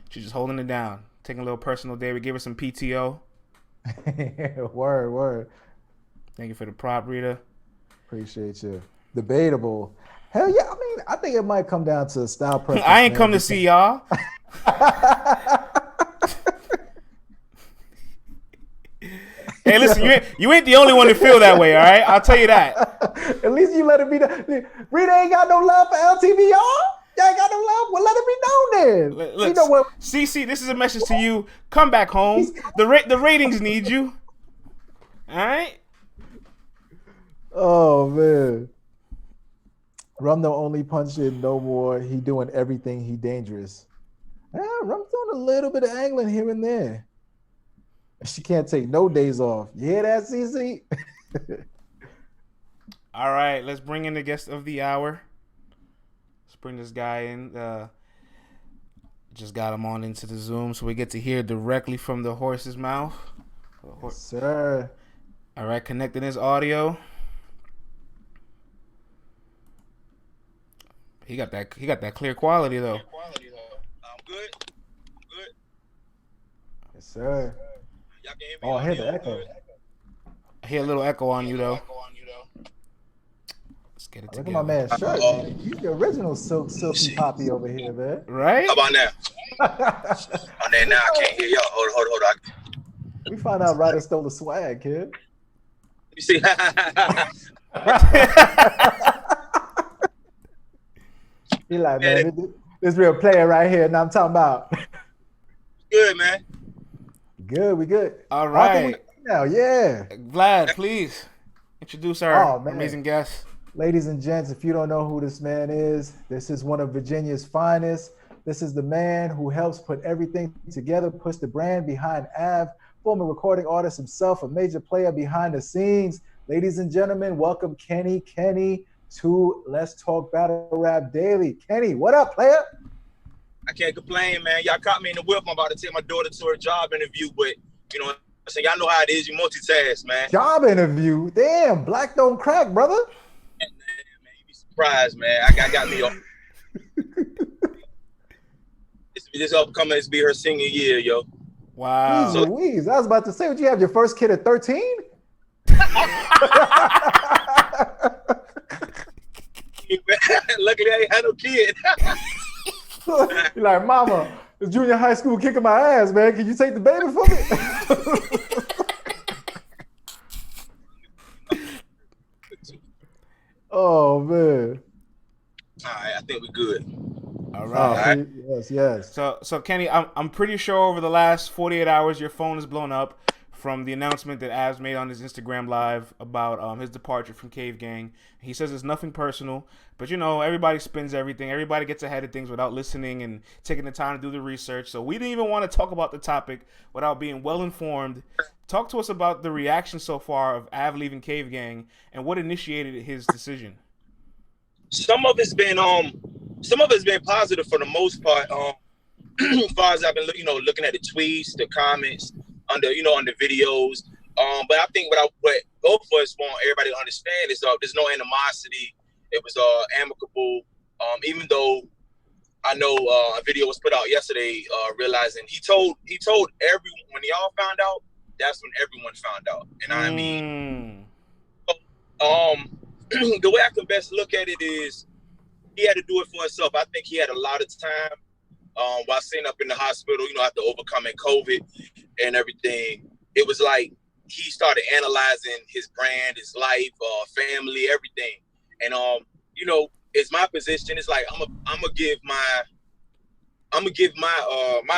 She's just holding it down, taking a little personal day. We give her some PTO. Word. Thank you for the prop, Rita. Appreciate you. Debatable. Hell yeah. I mean, I think it might come down to style preference. I ain't come to see y'all. Hey, listen, you ain't the only one to feel that way, all right? I'll tell you that. At least you let it be done. Rita ain't got no love for LTBR? Y'all ain't got no love? Well, let it be known then. Look, you know what? CC, this is a message to you. Come back home. The ratings need you. All right? Oh, man. Rum don't only punch in no more. He doing everything. He dangerous. Rum's doing a little bit of angling here and there. She can't take no days off. You hear that, CC? All right, let's bring in the guest of the hour. Let's bring this guy in. Just got him on into the Zoom so we get to hear directly from the horse's mouth. Yes, sir. All right, connecting his audio. He got that clear quality though. I'm good. Good. Yes, sir. Y'all can hear me? Oh, I hear the Audio echo. good? I hear a little echo on you though. Let's get it Look together. at my man's shirt, man. You the original silky poppy over here, man. Right? How about now? Oh, now I can't hear y'all. Hold on. We found out Ryder stole the swag, kid. You see? He like, man, this real player right here. Now I'm talking about. Good, man. We good. All right. Now, yeah. Vlad, please introduce our Oh, man. amazing guest. Ladies and gents, if you don't know who this man is, this is one of Virginia's finest. This is the man who helps put everything together, puts the brand behind Av, former recording artist himself, a major player behind the scenes. Ladies and gentlemen, welcome Kenny to Let's Talk Battle Rap Daily. Kenny, what up, player? I can't complain, man. Y'all caught me in the whip. I'm about to take my daughter to her job interview, but you know, so y'all know how it is. You multitask, man. Job interview? Damn, black don't crack, brother. Man, you be surprised, man. I got me off. This upcoming is be her senior year, yo. Wow. Jeez Louise, I was about to say, would you have your first kid at 13? Luckily, I ain't had no kid. You're like, mama, it's junior high school kicking my ass, man. Can you take the baby for me? Oh, man. All right, I think we're good. All right. Yes. So Kenny, I'm pretty sure over the last 48 hours, your phone has blown up from the announcement that Avs made on his Instagram Live about his departure from cavegang. He says it's nothing personal, but you know, everybody spins everything. Everybody gets ahead of things without listening and taking the time to do the research. So we didn't even want to talk about the topic without being well informed. Talk to us about the reaction so far of Av leaving cavegang and what initiated his decision. Some of it's been positive for the most part. As far as I've been, looking at the tweets, the comments under videos. But I think what both of us want everybody to understand is there's no animosity. It was amicable. Even though I know a video was put out yesterday, realizing he told everyone when y'all found out. That's when everyone found out. And I mean, the way I can best look at it is he had to do it for himself. I think he had a lot of time while sitting up in the hospital, after overcoming COVID and everything. It was like he started analyzing his brand, his life, family, everything. And it's my position. It's like I'm gonna give my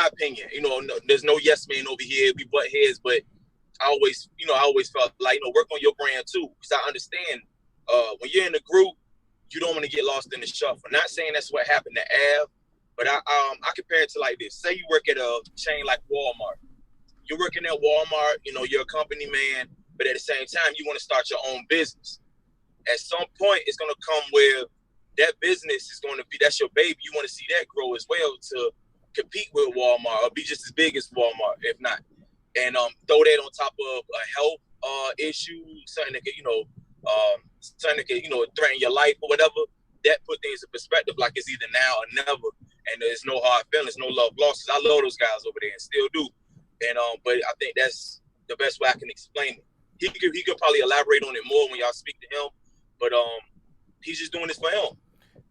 opinion. There's no yes man over here. We butt heads, but I always felt like work on your brand too, because I understand when you're in a group, you don't want to get lost in the shuffle. Not saying that's what happened to Av, but I compare it to like this. Say you work at a chain like Walmart. You're working at Walmart, you're a company man, but at the same time, you want to start your own business. At some point, it's going to come where that business is going to be, that's your baby. You want to see that grow as well to compete with Walmart or be just as big as Walmart, if not. And throw that on top of a health issue, something that could, threaten your life or whatever. That put things in perspective, like it's either now or never. And there's no hard feelings, no love losses. I love those guys over there and still do. And but I think that's the best way I can explain it. He could probably elaborate on it more when y'all speak to him, but he's just doing this for him.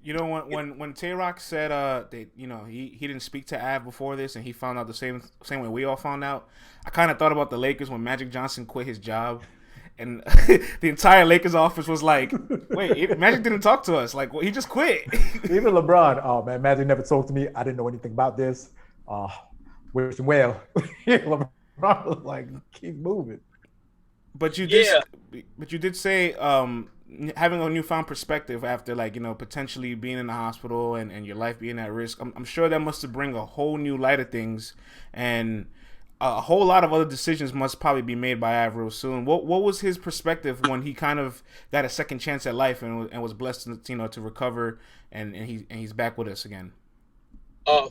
When Tay Roc said that he didn't speak to Av before this and he found out the same way we all found out, I kind of thought about the Lakers when Magic Johnson quit his job, and the entire Lakers office was like, "Wait, Magic didn't talk to us. Like, well, he just quit." Even LeBron, oh man, Magic never talked to me. I didn't know anything about this. Wish him well. LeBron was like, keep moving. But you did say having a newfound perspective after potentially being in the hospital and your life being at risk. I'm sure that must have bring a whole new light of things, and a whole lot of other decisions must probably be made by Av real soon. What was his perspective when he kind of got a second chance at life and was blessed to recover and he's back with us again?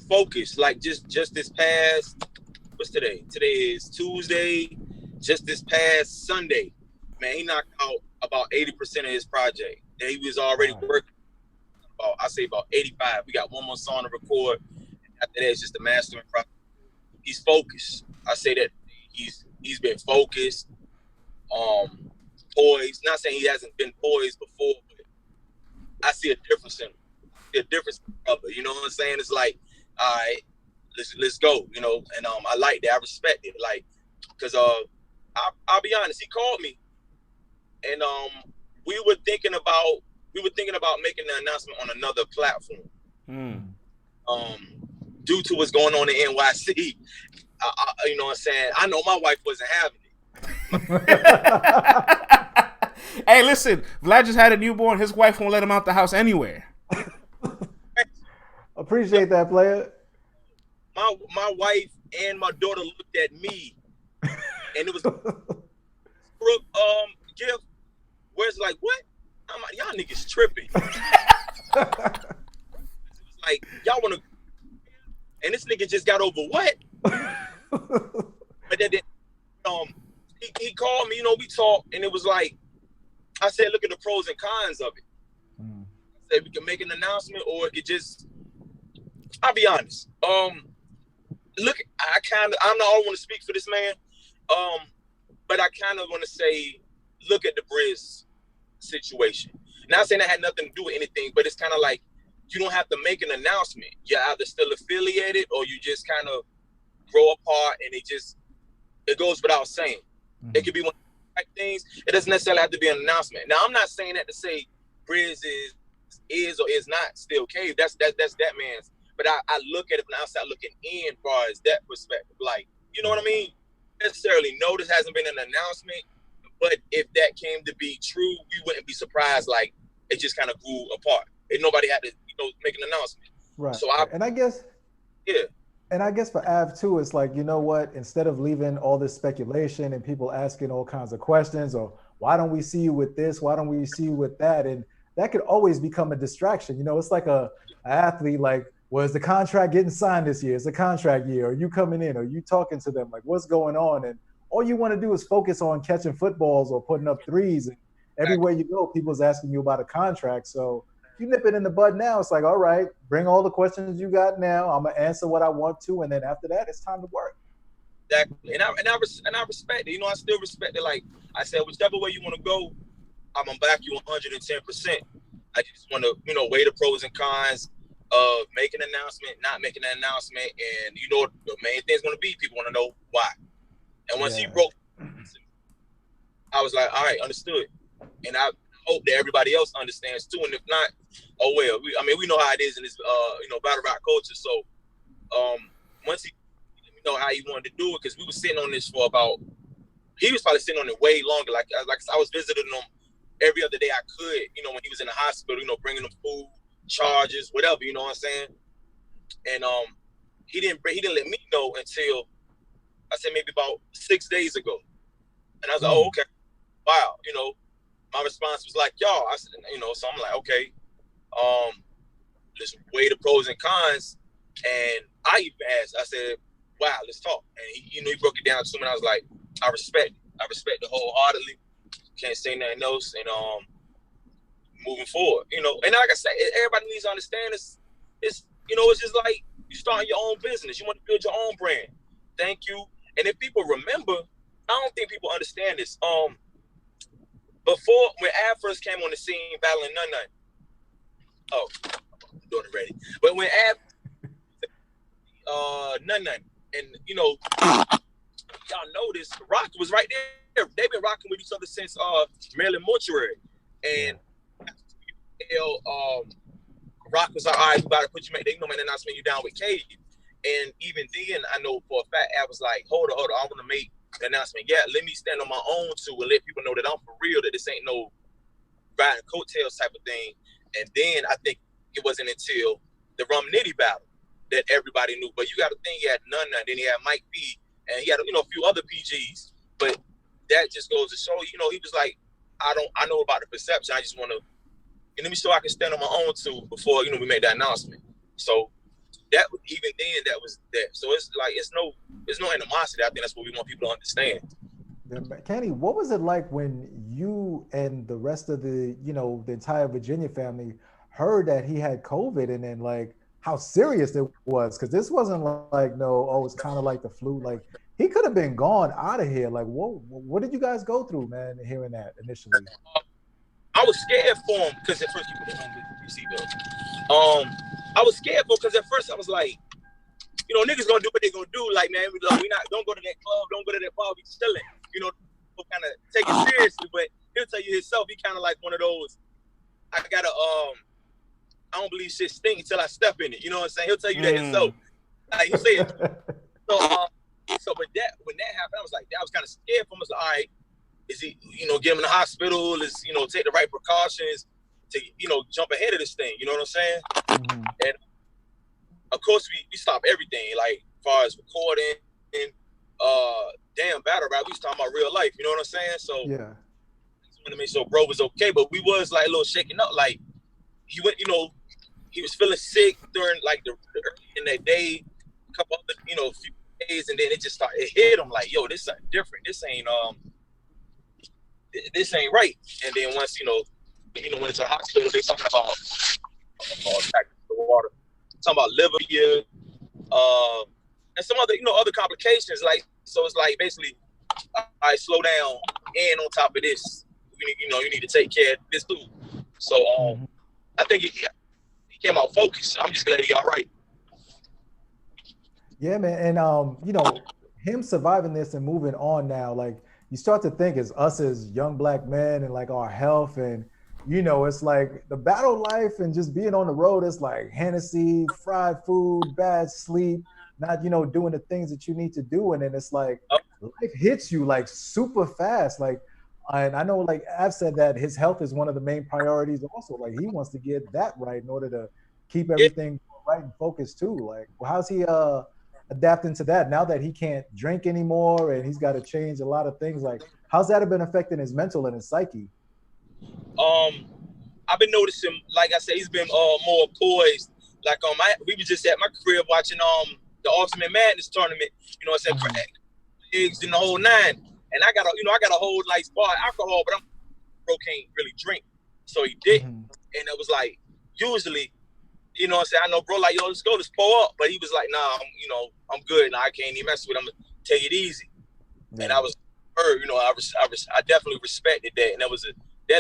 Focus, like just this past, what's today? Today is Tuesday. Just this past Sunday, man, he knocked out about 80% of his project that he was already working about 85. We got one more song to record. After that, it's just the mastering process. He's focused. I say that he's been focused, poised. Not saying he hasn't been poised before, but I see a difference in him. A difference, brother. You know what I'm saying? It's like, all right, let's go. You know, and I like that. I respect it. Like, cause I'll be honest. He called me, and we were thinking about making the announcement on another platform. Due to what's going on in NYC, you know what I'm saying? I know my wife wasn't having it. Hey, listen, Vlad just had a newborn. His wife won't let him out the house anywhere. Appreciate that, player. My wife and my daughter looked at me, and it was gift. Where it's like, what? I'm like, y'all niggas tripping. It's like, y'all want to, and this nigga just got over what? But then he called me, you know, we talked, and it was like, I said, look at the pros and cons of it. I said, we can make an announcement, or it could just, I'll be honest. Look, I'm not all want to speak for this man, but I kind of want to say, look at the Briz situation. Not saying that had nothing to do with anything, but it's kind of like, you don't have to make an announcement. You're either still affiliated, or you just kind of grow apart, and it goes without saying. It could be one of the right things. It doesn't necessarily have to be an announcement. Now, I'm not saying that to say Briz is or is not still Cave. That's that man's. But I look at it from the outside looking in, as far as that perspective. Like, you know what I mean? Necessarily, no, this hasn't been an announcement. But if that came to be true, we wouldn't be surprised. Like, it just kind of grew apart. And nobody had to, make an announcement. Right. So I guess for Av too, it's like, you know what? Instead of leaving all this speculation and people asking all kinds of questions, or why don't we see you with this? Why don't we see you with that? And that could always become a distraction. You know, it's like an athlete, like, was the contract getting signed this year? Is the contract year? Are you coming in? Are you talking to them? Like, what's going on? And all you want to do is focus on catching footballs or putting up threes. And everywhere you go, people's asking you about a contract. So if you nip it in the bud now, it's like, all right, bring all the questions you got now. I'm going to answer what I want to. And then after that, it's time to work. Exactly. And I respect it. I still respect it. Like I said, whichever way you want to go, I'm going to back you 110%. I just want to, weigh the pros and cons of making an announcement, not making an announcement. And, the main thing is going to be people want to know why. And once he broke, I was like, all right, understood. And I hope that everybody else understands too. And if not, oh well. We know how it is in this, battle rap culture. So, once he, how he wanted to do it, because we were sitting on this for he was probably sitting on it way longer. Like I was visiting him every other day I could. When he was in the hospital, bringing him food, charges, whatever. You know what I'm saying? And he didn't let me know until I said maybe about 6 days ago. And I was like, oh, okay. Wow. My response was like, y'all. I said, so I'm like, okay. Let's weigh the pros and cons. And I even asked, I said, wow, let's talk. And he broke it down to me, and I was like, I respect it wholeheartedly. Can't say nothing else. And moving forward, and like I said, everybody needs to understand it's it's just like you starting your own business. You want to build your own brand. Thank you. And if people remember, I don't think people understand this. Before, when Av first came on the scene battling Nun, I'm doing it ready. But when Av Nun, and y'all know this, Roc was right there. They've been rocking with each other since Maryland Mortuary. And Roc was like, all right, we about to put you, man, the announcement you down with Cade. And even then, I know for a fact, I was like, hold on, I want to make the announcement. Yeah, let me stand on my own too and let people know that I'm for real, that this ain't no riding coattails type of thing. And then I think it wasn't until the Rum Nitty battle that everybody knew. But you got to think, he had Nun, then he had Mike B, and he had a few other PGs. But that just goes to show, he was like, I know about the perception. I just want to, let me show I can stand on my own too before we made that announcement. So that even then that was there. So it's like there's no animosity. I think that's what we want people to understand. Kenny, what was it like when you and the rest of the the entire Virginia family heard that he had COVID and then like how serious it was, because this wasn't like it's kind of like the flu. Like he could have been gone out of here. Like, what did you guys go through, man? Hearing that initially, I was scared for him because at first you put it on the seatbelt. I was scared for him because at first I was like, niggas gonna do what they gonna do. Like, man, we don't go to that club, don't go to that bar, we chilling. Kind of take it seriously, but he'll tell you himself. He kind of like one of those. I don't believe shit stink until I step in it. You know what I'm saying? He'll tell you that himself. Like you say it. So when that happened, I was like, I was kind of scared for him. I was like, all right, is he, get him in the hospital? Is, take the right precautions to, jump ahead of this thing. You know what I'm saying? Mm-hmm. And of course we stopped everything, like as far as recording and damn battle rap. We was talking about real life. You know what I'm saying? So yeah. To make sure bro was okay, but we was like a little shaking up. Like he went, he was feeling sick during like the early in that day, a couple other, few days, and then it just started. It hit him like, yo, this something different. This ain't right. And then once went into the hospital, they talking about the water, talking about liver here, and some other other complications. Like so, it's like basically, I slow down, and on top of this. You need to take care of this too. So I think he came out focused. I'm just glad he all right. Yeah, man. And him surviving this and moving on now, like you start to think as us as young black men and like our health and it's like the battle life and just being on the road is like Hennessy, fried food, bad sleep, not doing the things that you need to do. And then it's like life hits you like super fast. Like and I know, like I've said that his health is one of the main priorities also. Like he wants to get that right in order to keep everything right and focused too. Like, how's he adapting to that now that he can't drink anymore and he's got to change a lot of things? Like, how's that been affecting his mental and his psyche? I've been noticing, like I said, he's been more poised. Like we was just at my crib watching the Ultimate Madness tournament. I said eggs in the whole nine. And I got a whole nice bar of alcohol, but bro can't really drink. So he did. And it was like, usually, I said, I know bro, like, yo, let's go, let's pour up. But he was like, nah, I'm good. Nah, I can't even mess with him. I'm gonna take it easy. Yeah. And I was I definitely respected that. And that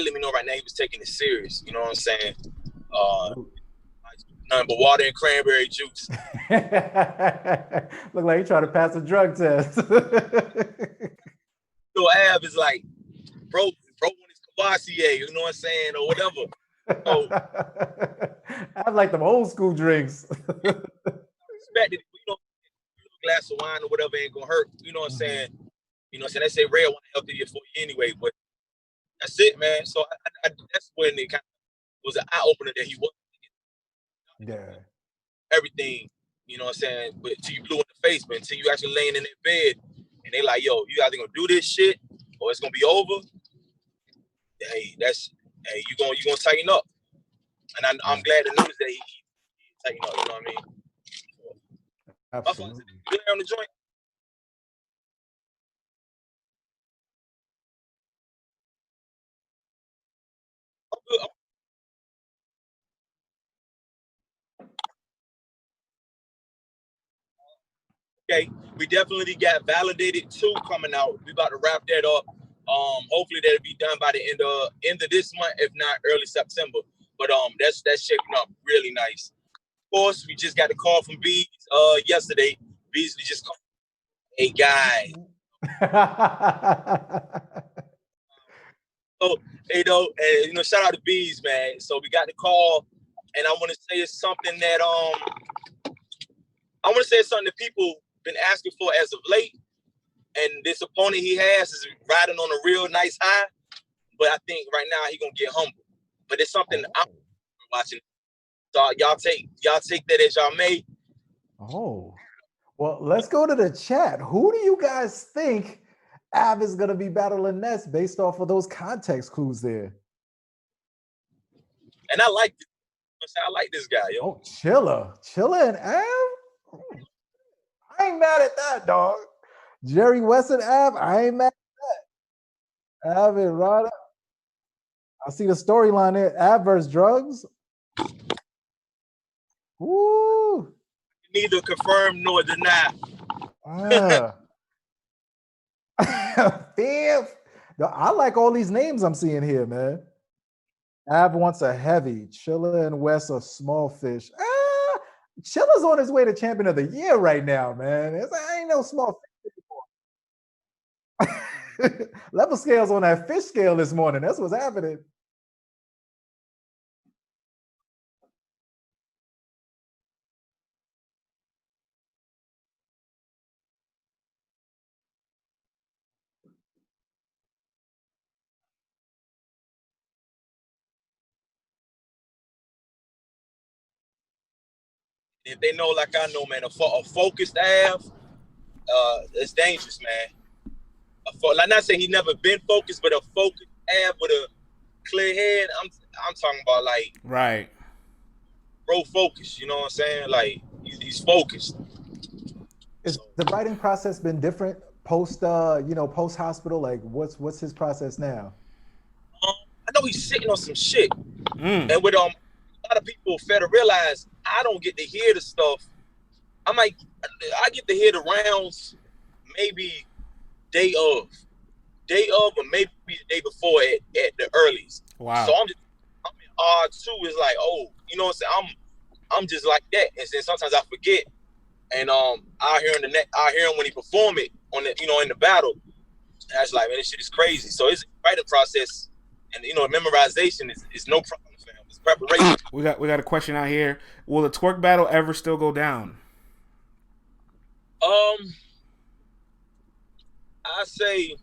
let me know right now he was taking it serious. You know what I'm saying? Nothing but water and cranberry juice. Look like he trying to pass a drug test. Av is like, bro want his Cavassier, you know what I'm saying, or whatever. So, I like them old school drinks. Respected, a glass of wine or whatever ain't gonna hurt. You know what I'm saying? They say red wine healthier for you anyway, but that's it, man. So that's when it kind of was an eye opener that he was. Yeah. Everything, you know what I'm saying? But until you blew in the face, but until you actually laying in that bed. And they like, yo, you either gonna do this shit or it's gonna be over. Hey, you gonna tighten up. And I'm glad the news that he tighten up. You know what I mean? Absolutely. You there on the joint? I'm good. Okay, we definitely got Validated 2 coming out. We about to wrap that up. Hopefully that'll be done by the end of this month, if not early September. But that's shaping up really nice. Of course, we just got a call from Bees yesterday. Beasley just called, hey guys. So and shout out to Bees, man. So we got the call, and I want to say it's something that people been asking for as of late, and this opponent he has is riding on a real nice high, but I think right now he gonna get humble. But it's something I'm watching. So y'all take that as y'all may. Oh, well, let's go to the chat. Who do you guys think Av is gonna be battling next based off of those context clues there? And I like this guy, yo. Oh, Chilla and Av? I ain't mad at that, dog. Jerry West and Av, I ain't mad at that. Av and Rada. I see the storyline there. Av versus drugs. Woo! Neither confirm nor deny. Fifth. I like all these names I'm seeing here, man. Av wants a heavy. Chilla and Wes a small fish. Chilla's on his way to champion of the year right now, man. I ain't no small fish anymore. Level scales on that fish scale this morning. That's what's happening. If they know like I know, man, a focused Av, it's dangerous, man. Like not saying he never been focused, but a focused Av with a clear head. I'm talking about like right, bro, focus. You know what I'm saying? Like he's focused. Is the writing process been different post post hospital? Like what's his process now? I know he's sitting on some shit, and with a lot of people fail to realize I don't get to hear the stuff. I get to hear the rounds maybe day of, or maybe the day before at the earliest. Wow. So I'm in R2 is like, oh, you know what I'm saying? I'm just like that, and then sometimes I forget, and I hear him when he perform it on the in the battle. And I was like, man, this shit is crazy. So his writing process and memorization is no problem. It's preparation. We got a question out here. Will the twerk battle ever still go down? I say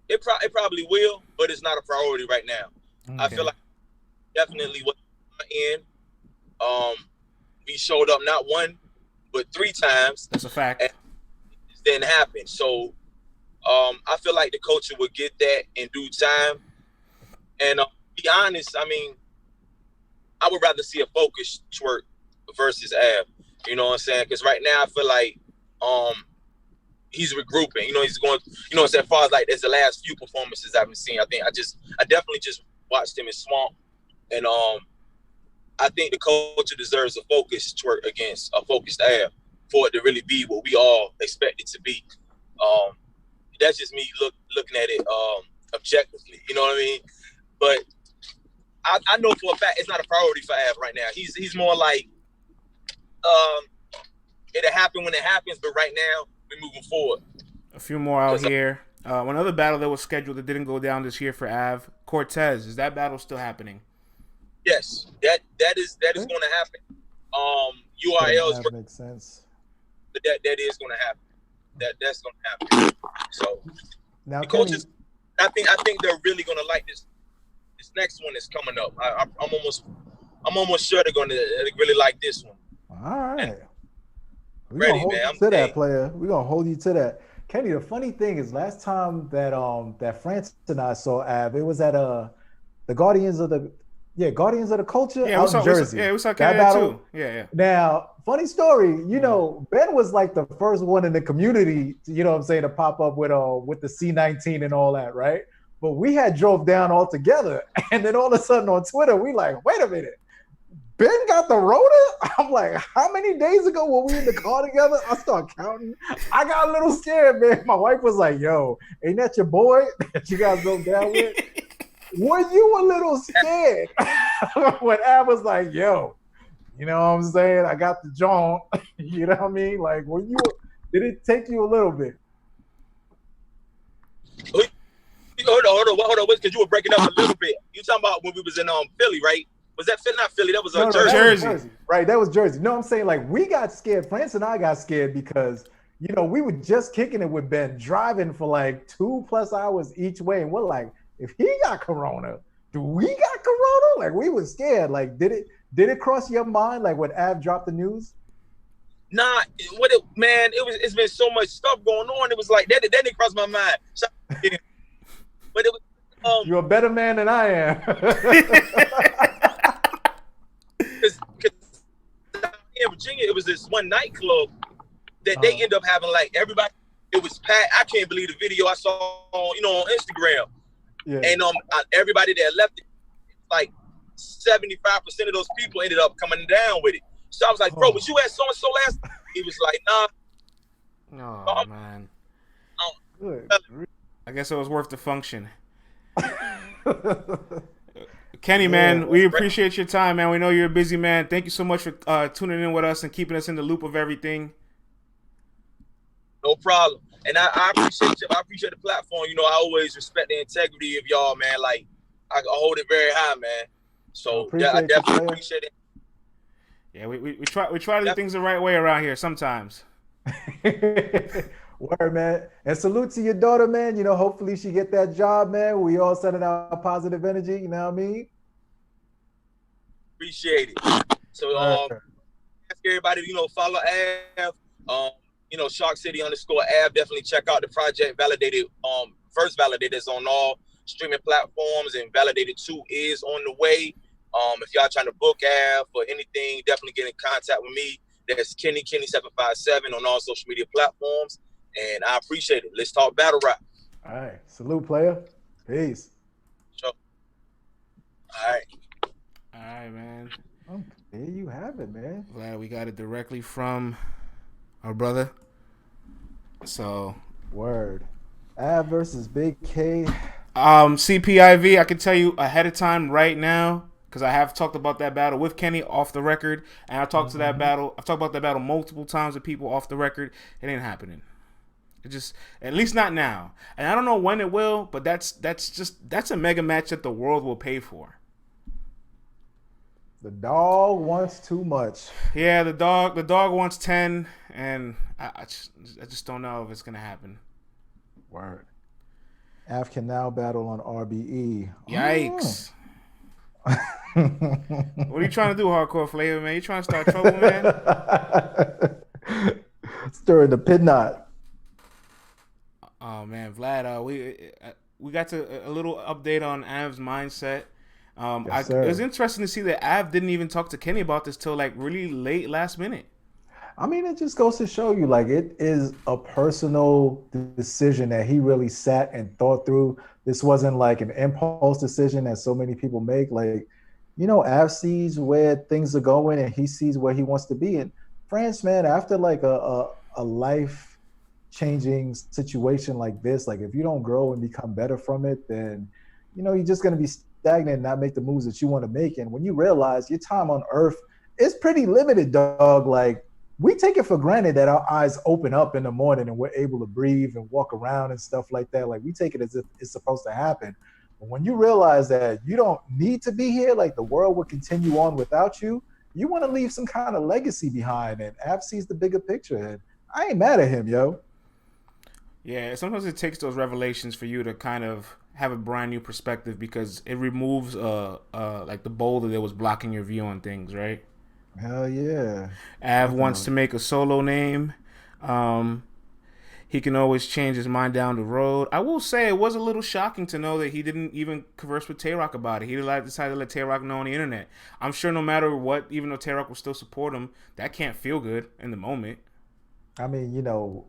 it probably will, but it's not a priority right now. Okay. I feel like definitely what in. We showed up not one, but 3 times. That's a fact. And it didn't happen. So I feel like the culture would get that in due time. And be honest, I mean, I would rather see a focused twerk versus Av. You know what I'm saying? Because right now I feel like he's regrouping. He's going. You know what I'm saying? As far as like, there's the last few performances I've been seeing. I definitely just watched him in Swamp, and I think the culture deserves a focused twerk against a focused Av for it to really be what we all expect it to be. That's just me looking at it objectively. You know what I mean? But I know for a fact it's not a priority for Av right now. He's more like it'll happen when it happens, but right now we're moving forward. A few more out here. Another battle that was scheduled that didn't go down this year for Av, Cortez. Is that battle still happening? Yes, that is going to happen. URLs that makes sense. But that is going to happen. That's going to happen. So now the coaches, I think they're really going to like this. This next one is coming up. I'm almost sure they're going to really like this one. All right. We're gonna hold you to that, player. We're gonna hold you to that. Kenny, the funny thing is last time that that France and I saw Av, it was at the Guardians of the Culture out in Jersey. We saw that too. Yeah. Now, funny story, Ben was like the first one in the community, to pop up with the C19 and all that, right? But we had drove down all together, and then all of a sudden on Twitter, we like, wait a minute. Ben got the Rona? I'm like, how many days ago were we in the car together? I start counting. I got a little scared, man. My wife was like, yo, ain't that your boy that you guys go down with? Were you a little scared when Av was like, yo, you know what I'm saying? I got the John. You know what I mean? Like, did it take you a little bit? Hold on, because you were breaking up a little bit. You talking about when we was in Philly, right? Was that not Philly? That was Jersey. That was Jersey. Right, that was Jersey. No, I'm saying like we got scared. France and I got scared because, we were just kicking it with Ben, driving for like 2+ hours each way. And we're like, if he got Corona, do we got Corona? Like we were scared. Like, did it cross your mind like when Av dropped the news? Nah, it's been so much stuff going on. It was like that didn't cross my mind. But it was you're a better man than I am. Because in Virginia, it was this one nightclub that they end up having like everybody. It was packed. I can't believe the video I saw on Instagram. Yeah. And everybody that left it, like 75% of those people ended up coming down with it. So I was like, bro, was you at so-and-so last? He was like, nah. Oh, man. I guess it was worth the function. Kenny, man, we appreciate your time, man. We know you're a busy man. Thank you so much for tuning in with us and keeping us in the loop of everything. No problem. And I appreciate you. I appreciate the platform. You know, I always respect the integrity of y'all, man. Like, I hold it very high, man. So I definitely appreciate it. Yeah, we try to do things the right way around here sometimes. Word, man. And salute to your daughter, man. You know, hopefully she get that job, man. We all sending out positive energy, you know what I mean? Appreciate it. So ask everybody to, you know, follow Av. You know, Shark City _ Av. Definitely check out the project. Validated, first Validated is on all streaming platforms, and Validated 2 is on the way. If y'all trying to book Av or anything, definitely get in contact with me. That's Kenny757 on all social media platforms. And I appreciate it. Let's talk battle rap. All right. Salute, player. Peace. Sure. All right, man. Oh, there you have it, man. Glad we got it directly from our brother. So. Word. Av versus Big K. CPIV, I can tell you ahead of time right now, because I have talked about that battle with Kenny off the record, and I've talked about that battle multiple times with people off the record. It ain't happening. It just, at least not now. And I don't know when it will, but that's a mega match that the world will pay for. The dog wants too much. Yeah, the dog wants 10, and I just don't know if it's gonna happen. Word. Av can now battle on RBE. Yikes. What are you trying to do, Hardcore Flavor, man? You trying to start trouble, man? Stirring the pit knot. Oh man, Vlad, we got a little update on Av's mindset. Yes, it was interesting to see that Av didn't even talk to Kenny about this till like really late last minute. I mean, it just goes to show you, like, it is a personal decision that he really sat and thought through. This wasn't like an impulse decision that so many people make. Like, you know, Av sees where things are going and he sees where he wants to be. And France, man, after like a life-changing situation like this, like if you don't grow and become better from it, then, you know, you're just going to be stagnant and not make the moves that you want to make. And when you realize your time on Earth is pretty limited, dog, like, we take it for granted that our eyes open up in the morning and we're able to breathe and walk around and stuff like that. Like, we take it as if it's supposed to happen. But when you realize that you don't need to be here, like the world will continue on without you, you want to leave some kind of legacy behind. And Av sees the bigger picture. And I ain't mad at him, yo. Yeah, sometimes it takes those revelations for you to kind of have a brand new perspective, because it removes like the boulder that was blocking your view on things, right? Hell yeah. Av wants to make a solo name. He can always change his mind down the road. I will say it was a little shocking to know that he didn't even converse with Tay Roc about it. He decided to let Tay Roc know on the internet. I'm sure no matter what, even though Tay Roc will still support him, that can't feel good in the moment. I mean, you know...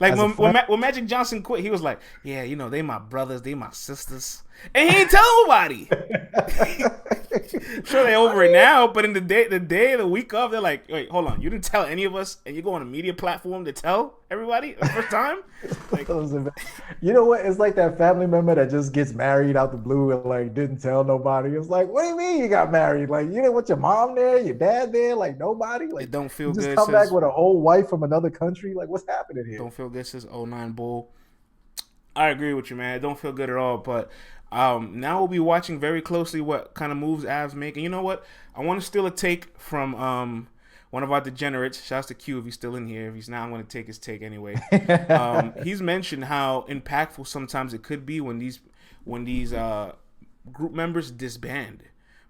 Like when Magic Johnson quit, he was like, "Yeah, you know, they my brothers, they my sisters," and he ain't tell nobody. Sure, they over it now, but in the week of, they're like, "Wait, hold on, you didn't tell any of us, and you go on a media platform to tell everybody the first time?" Like, you know what? It's like that family member that just gets married out the blue and like didn't tell nobody. It's like, what do you mean you got married? Like, you didn't want your mom there, your dad there, like nobody. Like, it don't feel you just good. Come back with a whole wife from another country. Like, what's happening here? Don't feel good, says 09 Bull. I agree with you, man. It don't feel good at all. But now we'll be watching very closely what kind of moves Av's making. You know what? I want to steal a take from one of our degenerates. Shouts to Q if he's still in here. If he's not, I'm going to take his take anyway. He's mentioned how impactful sometimes it could be when these group members disband,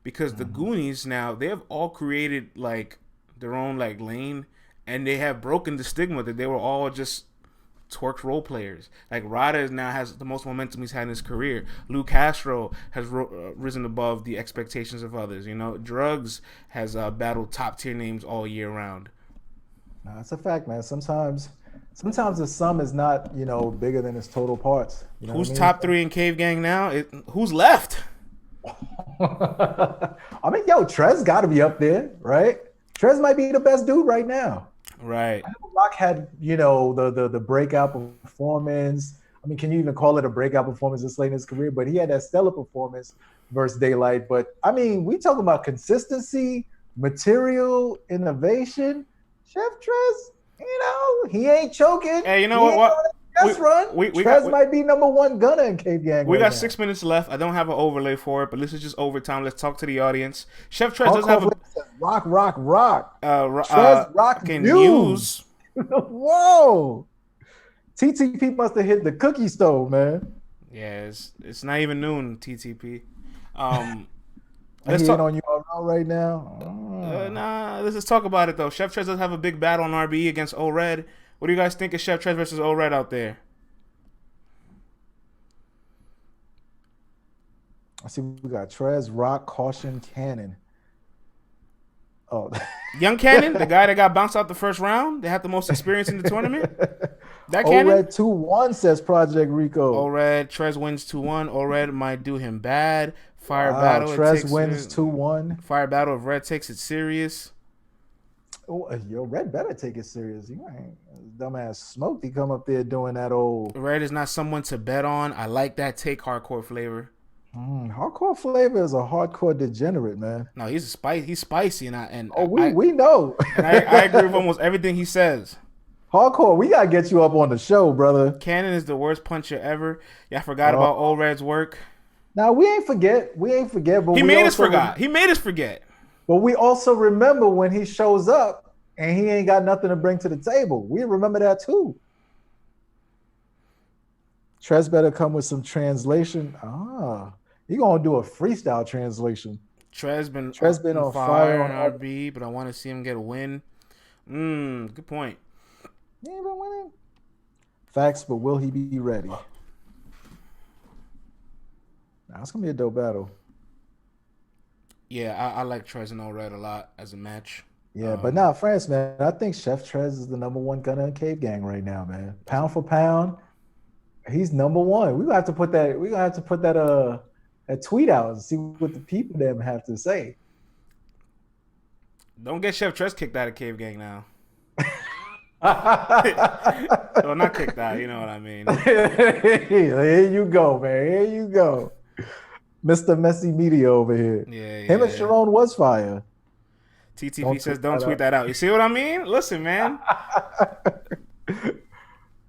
because the Goonies now, they have all created like their own like lane, and they have broken the stigma that they were all just twerk role players. Like Rada now has the most momentum he's had in his career. Lou Castro has risen above the expectations of others. You know, Drugs has battled top tier names all year round. Nah, that's a fact, man. Sometimes the sum is not, you know, bigger than its total parts. You know who's what I mean? top 3 in Cave Gang now? Who's left? I mean, yo, Trez got to be up there, right? Trez might be the best dude right now. Right. I know Rock had, the breakout performance. I mean, can you even call it a breakout performance this late in his career? But he had that stellar performance versus Daylyt. But I mean, we talking about consistency, material, innovation. Chef Trez, he ain't choking. Hey, you know what? Trez might be number one gunner in cavegang. We got 6 minutes left. I don't have an overlay for it, but this is just overtime. Let's talk to the audience. Chef Trez does have a rock. Trez rock news. Whoa. TTP must have hit the cookie stove, man. Yeah, it's not even noon, TTP. Let's talk on URL right now. Nah, let's just talk about it though. Chef Trez does have a big battle on RBE against O-Red. What do you guys think of Chef Trez versus O-Red out there? I see we got Trez, Rock, Caution, Cannon. Oh, Young Cannon, the guy that got bounced out the first round. They had the most experience in the tournament. That Cannon. O-Red 2-1 says Project Rico. O-Red, Trez wins 2-1. O-Red might do him bad. Fire battle. Trez wins 2-1. Fire battle if Red takes it serious. Oh, yo, Red better take it serious. You ain't dumbass Smokey come up there doing that old. Red is not someone to bet on. I like that take hardcore flavor. Hardcore flavor is a hardcore degenerate, man. No, he's spicy, and we know. And I agree with almost everything he says. Hardcore, we gotta get you up on the show, brother. Cannon is the worst puncher ever. Y'all forgot about O-Red's work. Now we ain't forget. But he made us forget. He made us forget. But we also remember when he shows up and he ain't got nothing to bring to the table. We remember that too. Trez better come with some translation. He gonna do a freestyle translation. Trez been on fire on RB, but I want to see him get a win. Good point. He ain't been winning. Facts, but will he be ready? It's gonna be a dope battle. Yeah, I like Trez and O-Red a lot as a match. Yeah, but now, France, man, I think Chef Trez is the number one gunner in Cave Gang right now, man. Pound for pound, he's number one. We're gonna have to put that a tweet out and see what the people them have to say. Don't get Chef Trez kicked out of Cave Gang now. Well, not kicked out, you know what I mean. Here you go, man. Here you go. Mr. Messy Media over here. Yeah. Him and Sharon was fire. TTP says don't tweet that out. You see what I mean? Listen, man.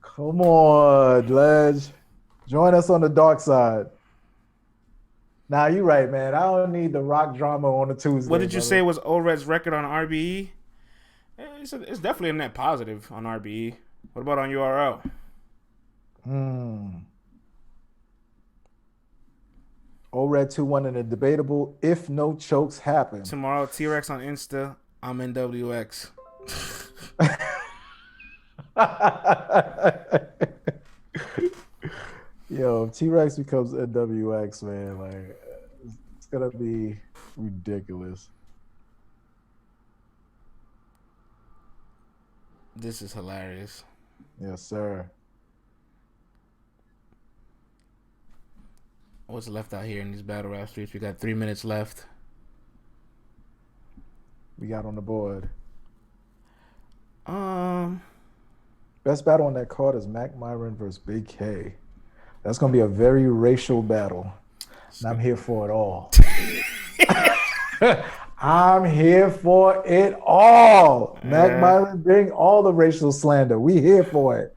Come on, Ledge. Join us on the dark side. Nah, you're right, man. I don't need the rock drama on a Tuesday. What did you say was O-Red's record on RBE? It's definitely a net positive on RBE. What about on URL? O-Red 2-1 in a debatable if no chokes happen. Tomorrow, T-Rex on Insta. I'm NWX. Yo, if T-Rex becomes NWX, man, like it's gonna be ridiculous. This is hilarious. Yes, sir. What's left out here in these battle rap streets? We got 3 minutes left. We got on the board. Best battle on that card is Mac Myron versus Big K. That's gonna be a very racial battle, and I'm here for it all. I'm here for it all. Mac Myron, bring all the racial slander. We here for it.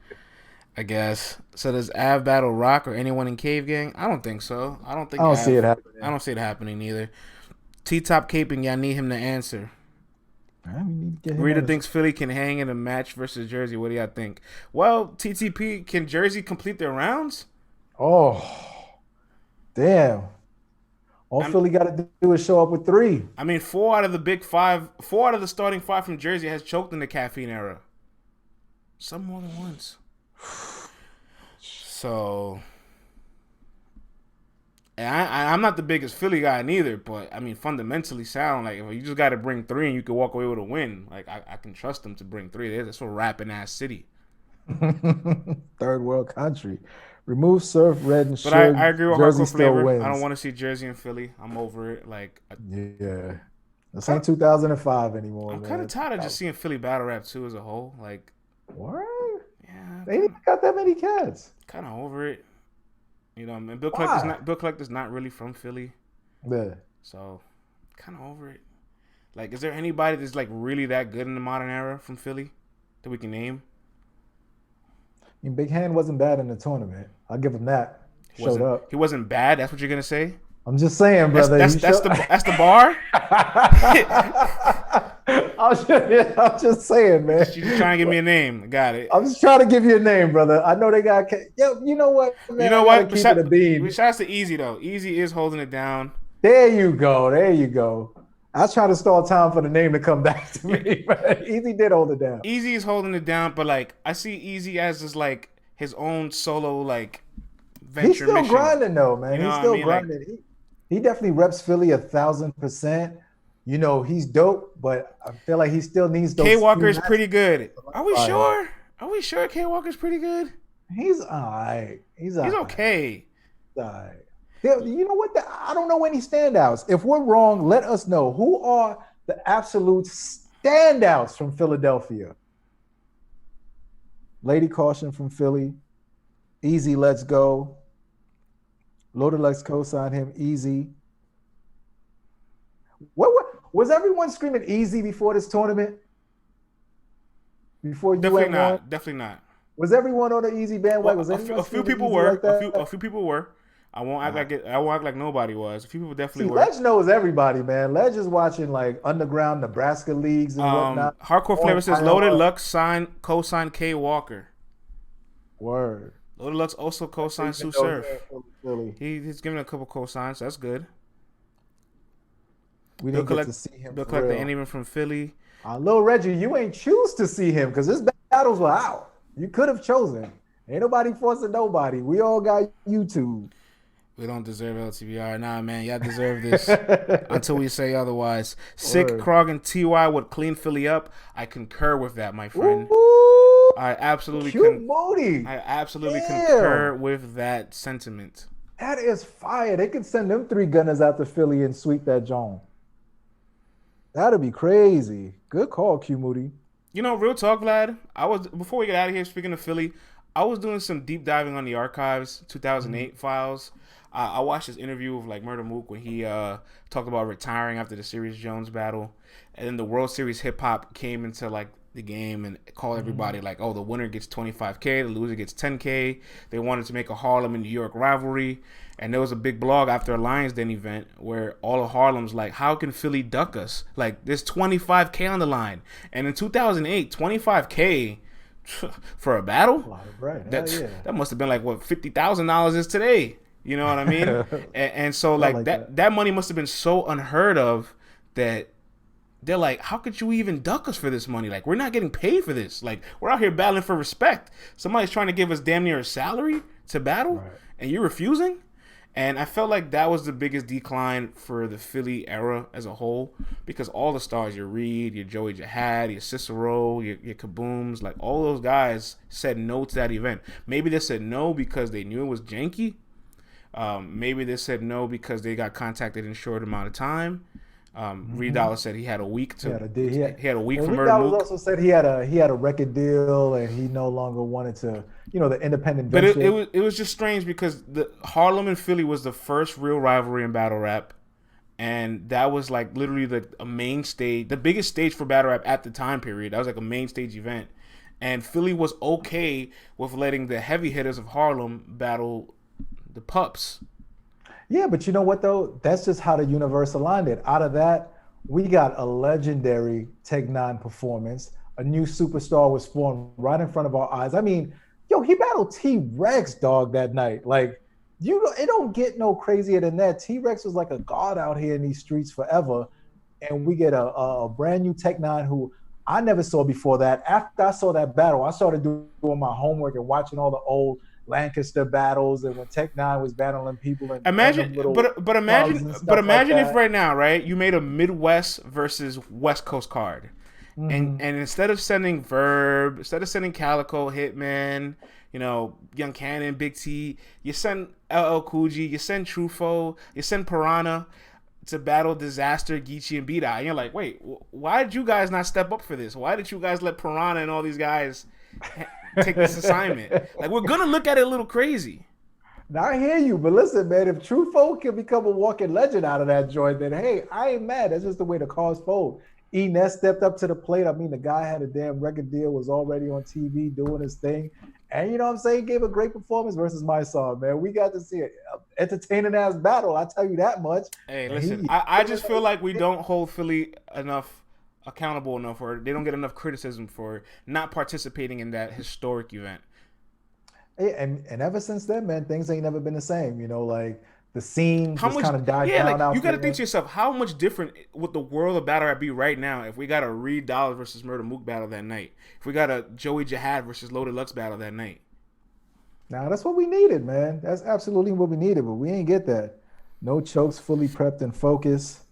I guess. So does Av battle Rock or anyone in Cave Gang? I don't think so. I don't see it happening. I don't see it happening either. T-Top caping, y'all need him to answer. We need to get him. Rita thinks Philly can hang in a match versus Jersey. What do y'all think? Well, TTP, can Jersey complete their rounds? Oh, damn. All Philly got to do is show up with 3. I mean, 4 out of the starting 5 from Jersey has choked in the caffeine era. Some more than once. So, and I'm not the biggest Philly guy neither, but I mean, fundamentally sound. Like, if you just got to bring 3 and you can walk away with a win, like I can trust them to bring 3. That's a rapping ass city. Third world country. Remove Surf, Red, and But I Suge. agree with Jersey hardcore still flavor. wins. I don't want to see Jersey and Philly. I'm over it. Like, Yeah. This ain't 2005 anymore, I'm man. kind of tired of just seeing Philly battle rap too as a whole. Like, What? yeah, They ain't even got that many cats. kind of over it. You know, I mean, Bill Why? Collector's not really from Philly, Yeah. so kind of over it. Like, is there anybody that's like really that good in the modern era from Philly that we can name? I mean, Big Hand wasn't bad in the tournament. I'll give him that. Showed up. He wasn't bad. That's what you're gonna say. I'm just saying, brother. That's the bar. I'm just saying, man. You just trying to give me a name. Got it. I'm just trying to give you a name, brother. I know they got. Yo, you know what? Man? You know what? Keep it a bean. Shouts to Easy though. Easy is holding it down. There you go. There you go. I was trying to stall time for the name to come back to me, but Easy did hold it down. Easy is holding it down, but like I see Easy as just like his own solo like venture. He's still mission. grinding though, man. You know He's still what I mean? grinding. Like, he definitely reps Philly 1,000%. You know, he's dope, but I feel like he still needs those. K Walker is pretty good. Are we Fire. sure? Are we sure K Walker's pretty good? He's all right. He's okay. All right. You know what? I don't know any standouts. If we're wrong, let us know. Who are the absolute standouts from Philadelphia? Lady Caution from Philly. Easy, let's go. Loaded Lex co-signed him. Easy. What was everyone screaming Easy before this tournament? Before you Definitely went not. on? Definitely not. Was everyone on the Easy bandwagon? Well, Was a few people Easy were. like that? A few people were. I won't act like it. I won't act like nobody was. A few people definitely were. Ledge knows everybody, man. Ledge is watching like underground Nebraska leagues and whatnot. Hardcore Flavor says Loaded Lux co-signed K Walker. Word. Loaded Lux also co-signed Sue Surf. He's giving a couple co-signs. That's good. We didn't get to see him. Bill Collector ain't even from Philly. Lil Reggie, you ain't choose to see him because his battles were out. You could have chosen. Ain't nobody forcing nobody. We all got YouTube. We don't deserve LTBR. Nah, man, y'all deserve this until we say otherwise. Sick, Krog, and TY would clean Philly up. I concur with that, my friend. Ooh, I absolutely concur with that sentiment. That is fire. They could send them 3 gunners out to Philly and sweep that joint. That'd be crazy. Good call, Q Moody. You know, real talk, Vlad. Before we get out of here, speaking of Philly, I was doing some deep diving on the archives, 2008 files. I watched this interview with like Murder Mook when he talked about retiring after the Serious Jones battle, and then the World Series hip hop came into like the game and called everybody like, oh, the winner gets $25K, the loser gets $10K. They wanted to make a Harlem and New York rivalry, and there was a big blog after a Lions Den event where all of Harlem's like, how can Philly duck us? Like, there's $25K on the line, and in 2008, $25K for a battle, that must have been like what $50,000 is today. You know what I mean? and so like that money must have been so unheard of that they're like, how could you even duck us for this money? Like, we're not getting paid for this. Like, we're out here battling for respect. Somebody's trying to give us damn near a salary to battle, and you're refusing. And I felt like that was the biggest decline for the Philly era as a whole, because all the stars, your Reed, your Joey Jihad, your Cicero, your Kabooms, like all those guys said no to that event. Maybe they said no because they knew it was janky. Maybe they said no because they got contacted in a short amount of time. Reed Dollar said he had a week to. He had a week for Murder Mook. Also said he had a record deal and he no longer wanted to, the independent. But it was just strange because the Harlem and Philly was the first real rivalry in battle rap, and that was like literally a main stage, the biggest stage for battle rap at the time period. That was like a main stage event, and Philly was okay with letting the heavy hitters of Harlem battle the pups. Yeah, but you know what though? That's just how the universe aligned it. Out of that, we got a legendary Tech 9 performance. A new superstar was formed right in front of our eyes. I mean, he battled T-Rex, dog, that night. Like, it don't get no crazier than that. T-Rex was like a god out here in these streets forever. And we get a brand new Tech 9 who I never saw before that. After I saw that battle, I started doing my homework and watching all the old Lancaster battles, and when Tech 9 was battling people. And imagine if right now, right, you made a Midwest versus West Coast card, And instead of sending Verb, instead of sending Calico, Hitman, you know, Young Cannon, Big T, you send LL Cool G, you send Trufo, you send Piranha to battle Disaster, Geechee, and B-Dot. And you're like, wait, why did you guys not step up for this? Why did you guys let Piranha and all these guys take this assignment? Like, we're going to look at it a little crazy. Now I hear you, but listen, man, if Trufo can become a walking legend out of that joint, then hey, I ain't mad. That's just the way the cards fold. E-Ness stepped up to the plate. I mean, the guy had a damn record deal, was already on TV doing his thing. And you know what I'm saying? Gave a great performance versus my song, man. We got to see an entertaining ass battle. I tell you that much. Hey, listen, I just feel like we don't hold Philly accountable enough, or they don't get enough criticism for not participating in that historic event. And ever since then, man, things ain't never been the same. You know, like the scene just kind of died down like, out you got to there. think to yourself, how much different would the world of battle rap be right now if we got a Reed Dollars versus Murder Mook battle that night? If we got a Joey Jihad versus Loaded Lux battle that night? Now, that's what we needed, man. That's absolutely what we needed, but we ain't get that. No chokes, fully prepped and focused.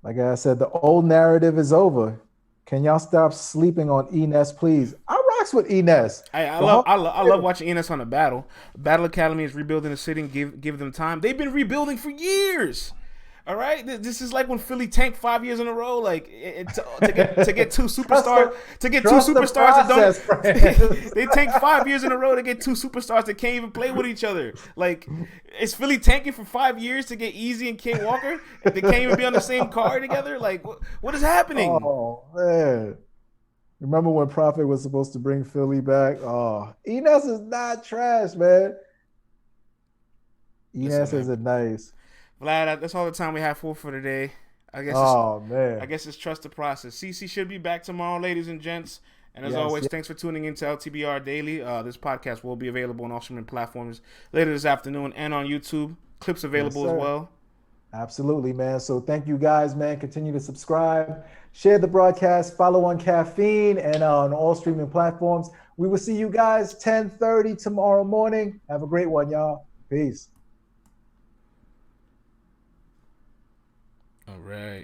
Like I said, the old narrative is over. Can y'all stop sleeping on E-Ness, please? I rocks with E-Ness. I love watching E-Ness on the battle. Battle Academy is rebuilding the city and give them time. They've been rebuilding for years. All right, this is like when Philly tanked 5 years in a row, like to get two superstars they tanked 5 years in a row to get two superstars that can't even play with each other. Like, is Philly tanking for 5 years to get Easy and King Walker? They can't even be on the same card together. Like, what is happening? Oh man, remember when Prophet was supposed to bring Philly back? Oh, E-Ness is not trash, man. E-Ness isn't nice. Vlad, that's all the time we have for today. I guess. Man. I guess it's trust the process. CC should be back tomorrow, ladies and gents. And as always, thanks for tuning in to LTBR Daily. This podcast will be available on all streaming platforms later this afternoon and on YouTube. Clips available as well. Absolutely, man. So thank you guys, man. Continue to subscribe, share the broadcast, follow on Caffeine and on all streaming platforms. We will see you guys 10:30 tomorrow morning. Have a great one, y'all. Peace. All right.